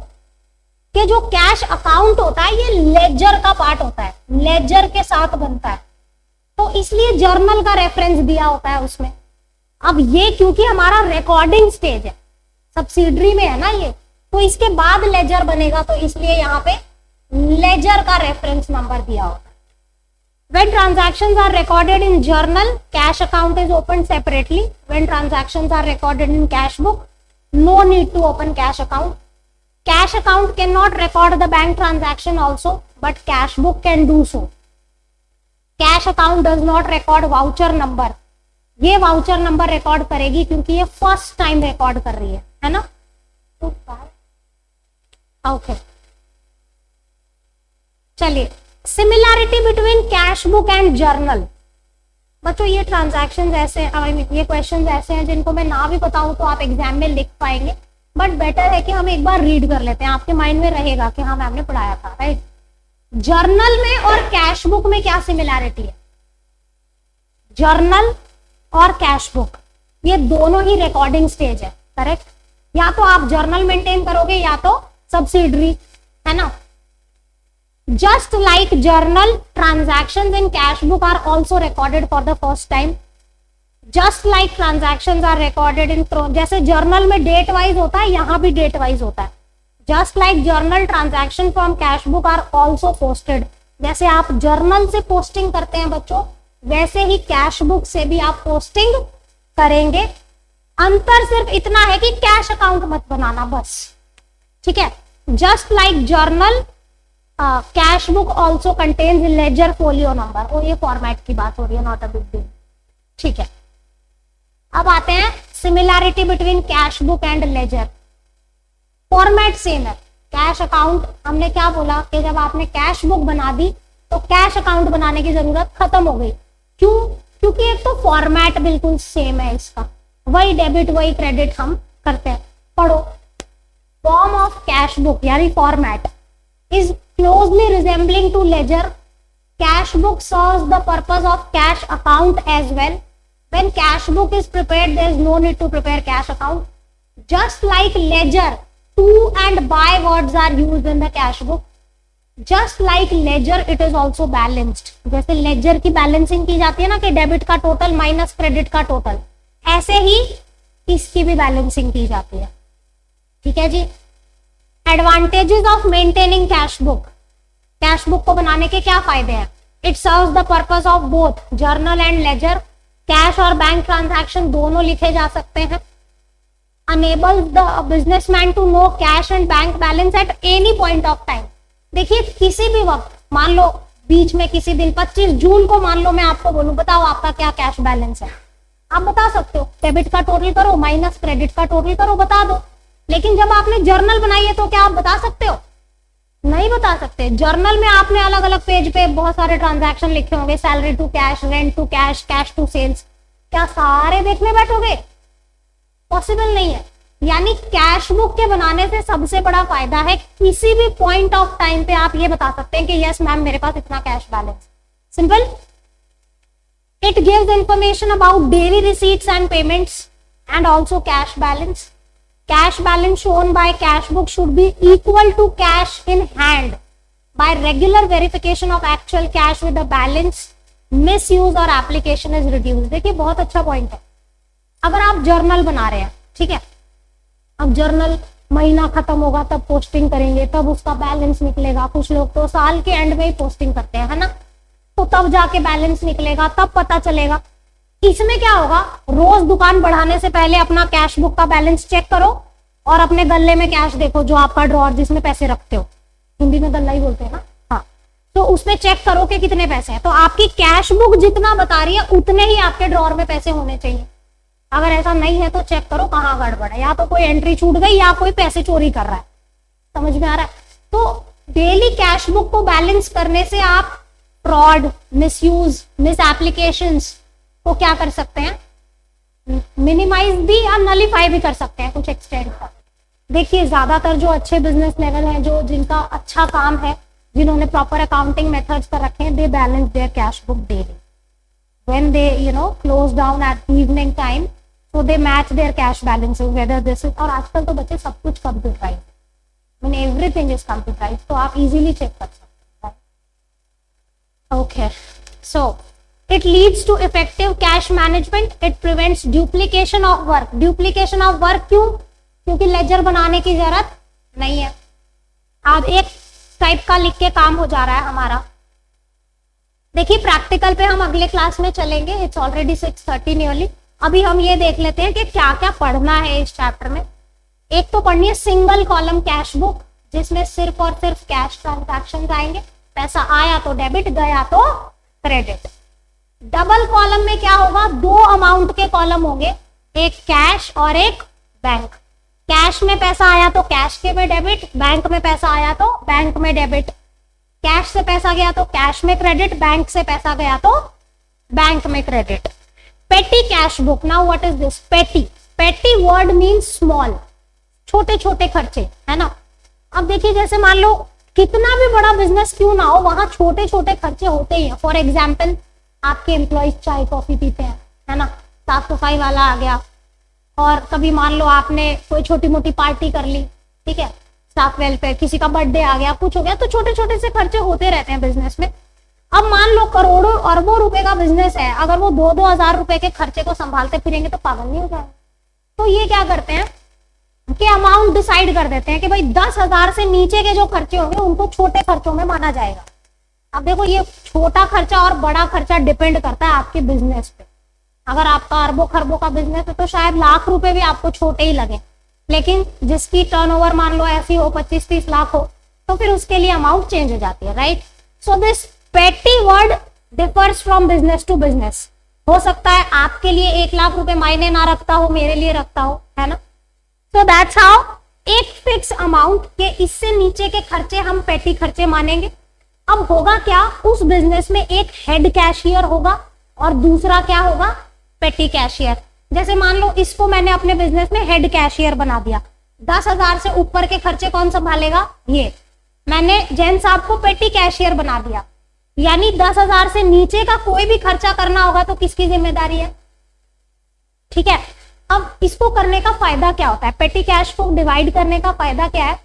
Speaker 1: कि जो कैश अकाउंट होता है ये लेजर का पार्ट होता है, लेजर के साथ बनता है, तो इसलिए जर्नल का रेफरेंस दिया होता है उसमें. अब ये क्योंकि हमारा रिकॉर्डिंग स्टेज है, सब्सिडरी में है ना ये, तो इसके बाद लेजर बनेगा, तो इसलिए यहाँ पे लेजर का रेफरेंस नंबर दिया होता है. When transactions are recorded in journal, cash account is opened separately. When transactions are recorded in cash book, no need to open cash account. Cash account cannot record the bank transaction also, but cash book can do so. Cash account does not record voucher number. ये voucher number record करेगी क्योंकि ये first time record कर रही है ना? Okay. चलिए, similarity between cash book and journal. बच्चों ये ट्रांजैक्शंस ऐसे, ये क्वेश्चंस ऐसे हैं जिनको मैं ना भी बताऊं तो आप एग्जाम में लिख पाएंगे, बट बेटर है कि हम एक बार रीड कर लेते हैं, आपके माइंड में रहेगा कि हाँ मैम ने पढ़ाया था, राइट. जर्नल में और कैश बुक में क्या सिमिलैरिटी है? जर्नल और कैश बुक ये दोनों ही रिकॉर्डिंग स्टेज है, करेक्ट. या तो आप जर्नल मेंटेन करोगे या तो सब्सिडरी, है ना. Just like journal, transactions in cash book are also recorded for the first time. Just like transactions are recorded in, जैसे journal में date wise होता है, यहाँ भी date wise होता है. Just like journal, transaction from cash book are also posted. जैसे आप journal से posting करते हैं बच्चों, वैसे ही cash book से भी आप posting करेंगे. अंतर सिर्फ इतना है कि कैश अकाउंट मत बनाना बस, ठीक है. Just like journal, cash book also contains ledger folio number. और ये फॉर्मेट की बात हो रही है, नॉट अ बिग डील, ठीक है. अब आते हैं similarity between cash book and ledger. Format same है. कैश अकाउंट हमने क्या बोला कि जब आपने कैश बुक बना दी तो कैश अकाउंट बनाने की जरूरत खत्म हो गई. क्यों? क्योंकि एक तो फॉर्मेट बिल्कुल सेम है इसका, वही डेबिट वही क्रेडिट हम करते हैं. पढ़ो. फॉर्म ऑफ कैश बुक यानी format is closely resembling to ledger. Cash book serves the purpose of cash account as well. When cash book is prepared, there is no need to prepare cash account. Just like ledger, to and by words are used in the cash book. Just like ledger, it is also balanced. जैसे ledger की balancing की जाती है ना कि debit का total minus credit का total, ऐसे ही इसकी भी बैलेंसिंग की जाती है, ठीक है जी. Advantages of maintaining cash book. Cash book को बनाने के क्या फायदे हैं? It serves the purpose of both journal and ledger. Cash और बैंक ट्रांजैक्शन दोनों लिखे जा सकते हैं. enables the businessman to know cash and bank balance at any point of time। देखिए किसी भी वक्त, मान लो बीच में किसी दिन 25 जून को मान लो मैं आपको बोलूं बताओ आपका क्या कैश बैलेंस है, आप बता सकते हो, डेबिट का टोटल करो माइनस क्रेडिट का टोटल करो बता दो। लेकिन जब आपने जर्नल बनाई है तो क्या आप बता सकते हो? नहीं बता सकते। जर्नल में आपने अलग अलग पेज पे बहुत सारे ट्रांजैक्शन लिखे होंगे, salary to cash, rent to cash, cash to sales, क्या सारे देखने बैठोगे? पॉसिबल नहीं है। यानी कैश बुक के बनाने से सबसे बड़ा फायदा है किसी भी पॉइंट ऑफ टाइम पे आप ये बता सकते हैं कि यस मैम मेरे पास इतना cash balance. Simple. It gives information about daily receipts and payments and also cash balance. Cash balance shown by cash book should be equal to cash in hand by regular verification of actual cash with the balance, misuse और application is reduced। देखिए बहुत अच्छा point है। अगर आप journal बना रहे हैं, ठीक है, अब जर्नल महीना खत्म होगा तब पोस्टिंग करेंगे, तब उसका बैलेंस निकलेगा। कुछ लोग तो साल के एंड में ही पोस्टिंग करते हैं, है ना, तो तब जाके बैलेंस निकलेगा, तब पता चलेगा। इसमें क्या होगा, रोज दुकान बढ़ाने से पहले अपना कैश बुक का बैलेंस चेक करो और अपने गल्ले में कैश देखो, जो आपका ड्रॉर जिसमें पैसे रखते हो, हिंदी में गल्ला ही बोलते हैं ना, हाँ, तो उसमें चेक करो कि कितने पैसे हैं। तो आपकी कैश बुक जितना बता रही है उतने ही आपके ड्रॉर में पैसे होने चाहिए। अगर ऐसा नहीं है तो चेक करो कहाँ गड़बड़ है, या तो कोई एंट्री छूट गई या कोई पैसे चोरी कर रहा है। समझ में आ रहा है? तो डेली कैश बुक को बैलेंस करने से आप फ्रॉड, मिसयूज, मिस एप्लीकेशंस को क्या कर सकते हैं, मिनिमाइज भी या नलीफाई भी कर सकते हैं कुछ एक्सटेंड तक। देखिए ज्यादातर जो अच्छे बिजनेस लेवल हैं, जो जिनका अच्छा काम है, जिन्होंने प्रॉपर अकाउंटिंग मेथड्स कर रखे हैं, they balance their cash book daily when they close down at evening time, so they match their cash balances whether this is. और आजकल तो बच्चे सब कुछ computerise, mean everything is computerise, तो आप इजीली चेक कर सकते हैं। Okay, so it leads to effective cash management, it prevents duplication of work। duplication of work क्यों? क्योंकि लेजर बनाने की जरूरत नहीं है, अब एक टाइप का लिख के काम हो जा रहा है हमारा। देखिए प्रैक्टिकल पे हम अगले क्लास में चलेंगे, इट्स ऑलरेडी 6:30 नियरली। अभी हम ये देख लेते हैं कि क्या क्या पढ़ना है इस चैप्टर में। एक तो पढ़नी है सिंगल कॉलम कैश बुक, जिसमें सिर्फ और सिर्फ कैश ट्रांजैक्शन आएंगे, पैसा आया तो डेबिट, गया तो क्रेडिट। डबल कॉलम में क्या होगा, दो अमाउंट के कॉलम होंगे, एक कैश और एक बैंक। कैश में पैसा आया तो कैश के में डेबिट, बैंक में पैसा आया तो बैंक में डेबिट। कैश से पैसा गया तो कैश में क्रेडिट, बैंक से पैसा गया तो बैंक में क्रेडिट। पेटी cash book, now what is this? पेटी, पेटी वर्ड मीन्स स्मॉल, छोटे छोटे खर्चे, है ना। अब देखिए जैसे मान लो कितना भी बड़ा बिजनेस क्यों ना हो, वहां छोटे छोटे खर्चे होते ही हैं। फॉर एग्जाम्पल आपके एम्प्लॉइज चाय कॉफी पीते हैं, है ना, साफ सफाई वाला आ गया, और कभी मान लो आपने कोई छोटी मोटी पार्टी कर ली, ठीक है, स्टाफ वेलफेयर, किसी का बर्थडे आ गया, कुछ हो गया, तो छोटे छोटे से खर्चे होते रहते हैं बिजनेस में। अब मान लो करोड़ों अरबों रुपए का बिजनेस है, अगर वो 2-2 हजार रुपए के खर्चे को संभालते फिरेंगे तो पागल नहीं हो जाएंगे। तो ये क्या करते हैं कि अमाउंट डिसाइड कर देते हैं कि भाई 10,000 से नीचे के जो खर्चे होंगे उनको छोटे खर्चों में माना जाएगा। अब देखो ये छोटा खर्चा और बड़ा खर्चा डिपेंड करता है आपके बिजनेस पे। अगर आपका अरबों खरबों का बिजनेस है तो शायद लाख रुपए भी आपको छोटे ही लगे, लेकिन जिसकी टर्नओवर मान लो ऐसी हो 25-30 लाख हो, तो फिर उसके लिए अमाउंट चेंज हो जाती है, right. So this petty word differs from business to business. हो सकता है आपके लिए 1 लाख रुपए मायने ना रखता हो, मेरे लिए रखता हो, है ना। सो दैट्स हाउ एक फिक्स अमाउंट के इससे नीचे के खर्चे हम पेटी खर्चे मानेंगे। अब होगा क्या, उस बिजनेस में एक हेड कैशियर होगा और दूसरा क्या होगा, पेटी कैशियर। जैसे मान लो इसको मैंने अपने बिजनेस में हेड कैशियर बना दिया, 10,000 से ऊपर के खर्चे कौन संभालेगा, ये। मैंने जैन साहब को पेटी कैशियर बना दिया, यानी 10,000 से नीचे का कोई भी खर्चा करना होगा तो किसकी जिम्मेदारी है, ठीक है। अब इसको करने का फायदा क्या होता है, पेटी कैश को डिवाइड करने का फायदा क्या है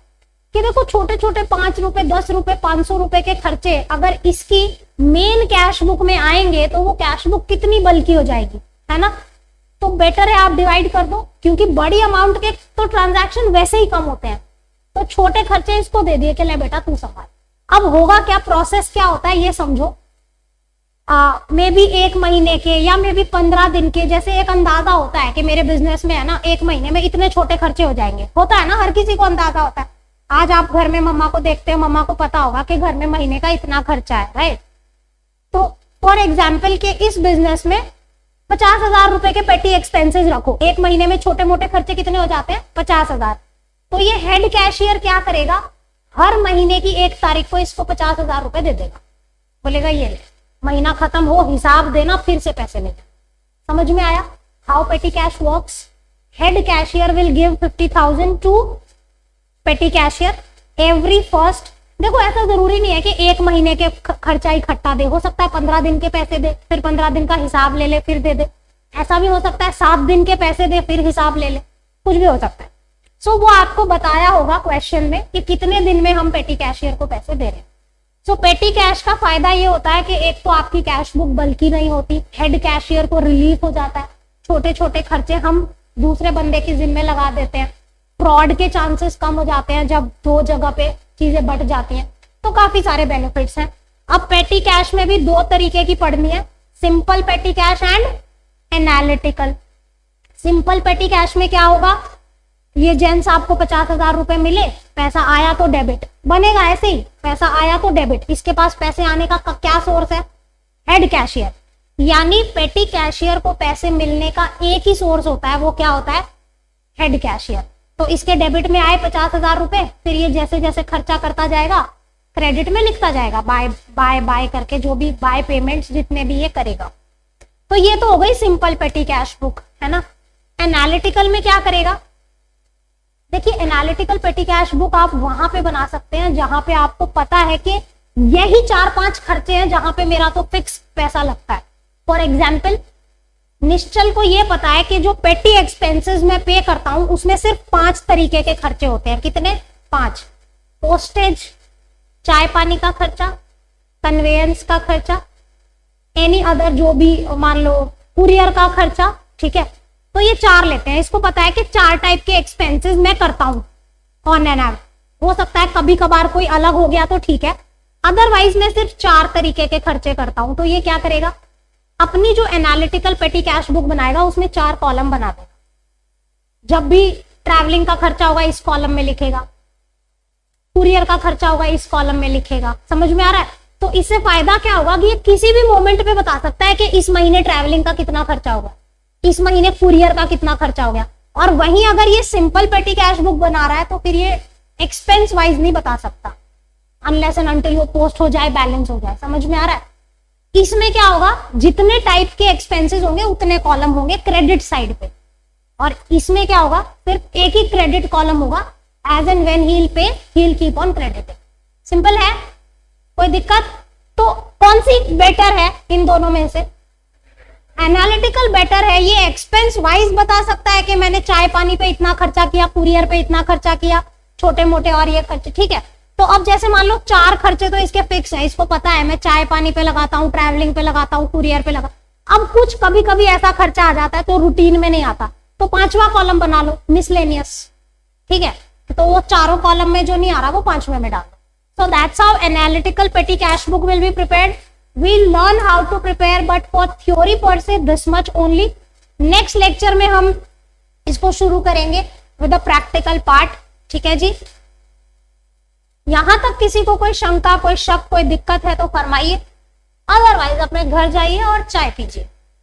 Speaker 1: कि देखो छोटे छोटे 5 रुपए, 10 रुपए, 500 रुपए के खर्चे अगर इसकी मेन कैश बुक में आएंगे तो वो कैश बुक कितनी बल्कि हो जाएगी, है ना। तो बेटर है आप डिवाइड कर दो, क्योंकि बड़ी अमाउंट के तो ट्रांजैक्शन वैसे ही कम होते हैं, तो छोटे खर्चे इसको दे दिए कि ले बेटा तू संभाल। अब होगा क्या, प्रोसेस क्या होता है ये समझो। मे बी 1 महीने के या मे बी 15 दिन के, जैसे एक अंदाजा होता है कि मेरे बिजनेस में है ना 1 महीने में इतने छोटे खर्चे हो जाएंगे, होता है ना, हर किसी को अंदाजा होता है। आज आप घर में मम्मा को देखते हो, मम्मा को पता होगा कि घर में महीने का इतना खर्चा है, राइट। तो फॉर एग्जाम्पल के इस बिजनेस में 50,000 रुपए के पेटी एक्सपेंसेस रखो, 1 महीने में छोटे मोटे खर्चे कितने हो जाते हैं, 50,000। तो ये हेड कैशियर क्या करेगा, हर महीने की 1 तारीख को इसको 50,000 रुपए दे देगा, बोलेगा ये ले, महीना खत्म हो हिसाब देना, फिर से पैसे ले। समझ में आया how petty cash works. Head cashier will give 50,000 to petty cashier every first. देखो ऐसा जरूरी नहीं है कि 1 महीने के खर्चा इकट्ठा दे, हो सकता है 15 दिन के पैसे दे, फिर 15 दिन का हिसाब ले ले फिर दे दे, ऐसा भी हो सकता है 7 दिन के पैसे दे फिर हिसाब ले ले, कुछ भी हो सकता है। सो वो आपको बताया होगा क्वेश्चन में कि कितने दिन में हम पेटी कैशियर को पैसे दे रहे हैं। सो पेटी कैश का फायदा ये होता है कि एक तो आपकी कैश बुक बल्कि नहीं होती, हेड कैशियर को रिलीफ हो जाता है, छोटे छोटे खर्चे हम दूसरे बंदे की जिम्मे लगा देते हैं, फ्रॉड के चांसेस कम हो जाते हैं जब 2 जगह पे चीजें बट जाती हैं, तो काफी सारे बेनिफिट्स हैं। अब पेटी कैश में भी 2 तरीके की पढ़नी है, सिंपल पेटी कैश एंड एनालिटिकल। सिंपल पेटी कैश में क्या होगा, ये जेंट्स आपको 50,000 रुपए मिले, पैसा आया तो डेबिट बनेगा, ऐसे ही पैसा आया तो डेबिट, इसके पास पैसे आने का क्या सोर्स है, हेड कैशियर। यानी पेटी कैशियर को पैसे मिलने का एक ही सोर्स होता है, वो क्या होता है, हेड कैशियर। तो इसके डेबिट में आए 50,000 रुपए, फिर ये जैसे जैसे खर्चा करता जाएगा क्रेडिट में लिखता जाएगा, बाय बाय बाय करके, जो भी बाय पेमेंट्स जितने भी ये करेगा। तो ये तो हो गई सिंपल पेटी कैश बुक, है ना। एनालिटिकल में क्या करेगा, देखिए एनालिटिकल पेटी कैश बुक आप वहां पे बना सकते हैं जहां पे आपको पता है कि यही 4-5 खर्चे हैं जहां पे मेरा तो फिक्स पैसा लगता है। फॉर एग्जाम्पल निश्चल को ये पता है कि जो पेटी एक्सपेंसेस मैं पे करता हूं उसमें सिर्फ 5 तरीके के खर्चे होते हैं, कितने, 5। पोस्टेज, चाय पानी का खर्चा, कन्वेयंस का खर्चा, एनी अदर जो भी मान लो कुरियर का खर्चा, ठीक है। तो ये 4 लेते हैं, इसको पता है कि 4 टाइप के एक्सपेंसेस मैं करता हूं ऑन एन एवरेज। हो सकता है कभी कभार कोई अलग हो गया तो ठीक है, अदरवाइज मैं सिर्फ 4 तरीके के खर्चे करता हूं। तो ये क्या करेगा, अपनी जो एनालिटिकल पेटी कैश बुक बनाएगा उसमें 4 कॉलम बना देगा। जब भी ट्रैवलिंग का खर्चा होगा इस कॉलम में लिखेगा, कुरियर का खर्चा होगा इस कॉलम में लिखेगा। समझ में आ रहा है। तो इससे फायदा क्या होगा कि ये किसी भी मोमेंट पे बता सकता है कि इस महीने ट्रैवलिंग का कितना खर्चा होगा, इस महीने कुरियर का कितना खर्चा हो गया। और वहीं अगर ये सिंपल पेटी कैश बुक बना रहा है तो फिर ये एक्सपेंस वाइज नहीं बता सकता, अनलेस एंड अनटिल वो पोस्ट हो जाए, बैलेंस हो जाए। समझ में आ रहा है। इसमें क्या होगा, जितने टाइप के एक्सपेंसेस होंगे उतने कॉलम होंगे क्रेडिट साइड पे, और इसमें क्या होगा, सिर्फ एक ही क्रेडिट कॉलम होगा, as and when he will pay he will keep on crediting. Simple है, कोई दिक्कत। तो कौन सी बेटर है इन दोनों में से, एनालिटिकल बेटर है। ये एक्सपेंस वाइज बता सकता है कि मैंने चाय पानी पे इतना खर्चा किया, कुरियर पे इतना खर्चा किया, छोटे मोटे और ये खर्चे, ठीक है। तो अब जैसे मान लो 4 खर्चे तो इसके फिक्स है, इसको पता है मैं चाय पानी पे लगाता हूँ, ट्रैवलिंग पे लगाता हूँ, कुरियर पे लगा। अब कुछ कभी कभी ऐसा खर्चा आ जाता है तो रूटीन में नहीं आता, तो 5वां कॉलम बना लो, मिसलेनियस, ठीक है। तो वो 4 कॉलम में जो नहीं आ रहा वो 5वें में डाल दो। So that's how analytical petty cash book will be prepared. We'll learn how to prepare, but for theory per se this much only. Next lecture में हम इसको शुरू करेंगे with the practical part. ठीक है जी। यहां तक किसी को कोई शंका, कोई शक, कोई दिक्कत है तो फरमाइए, अदरवाइज अपने घर जाइए और चाय पीजिए।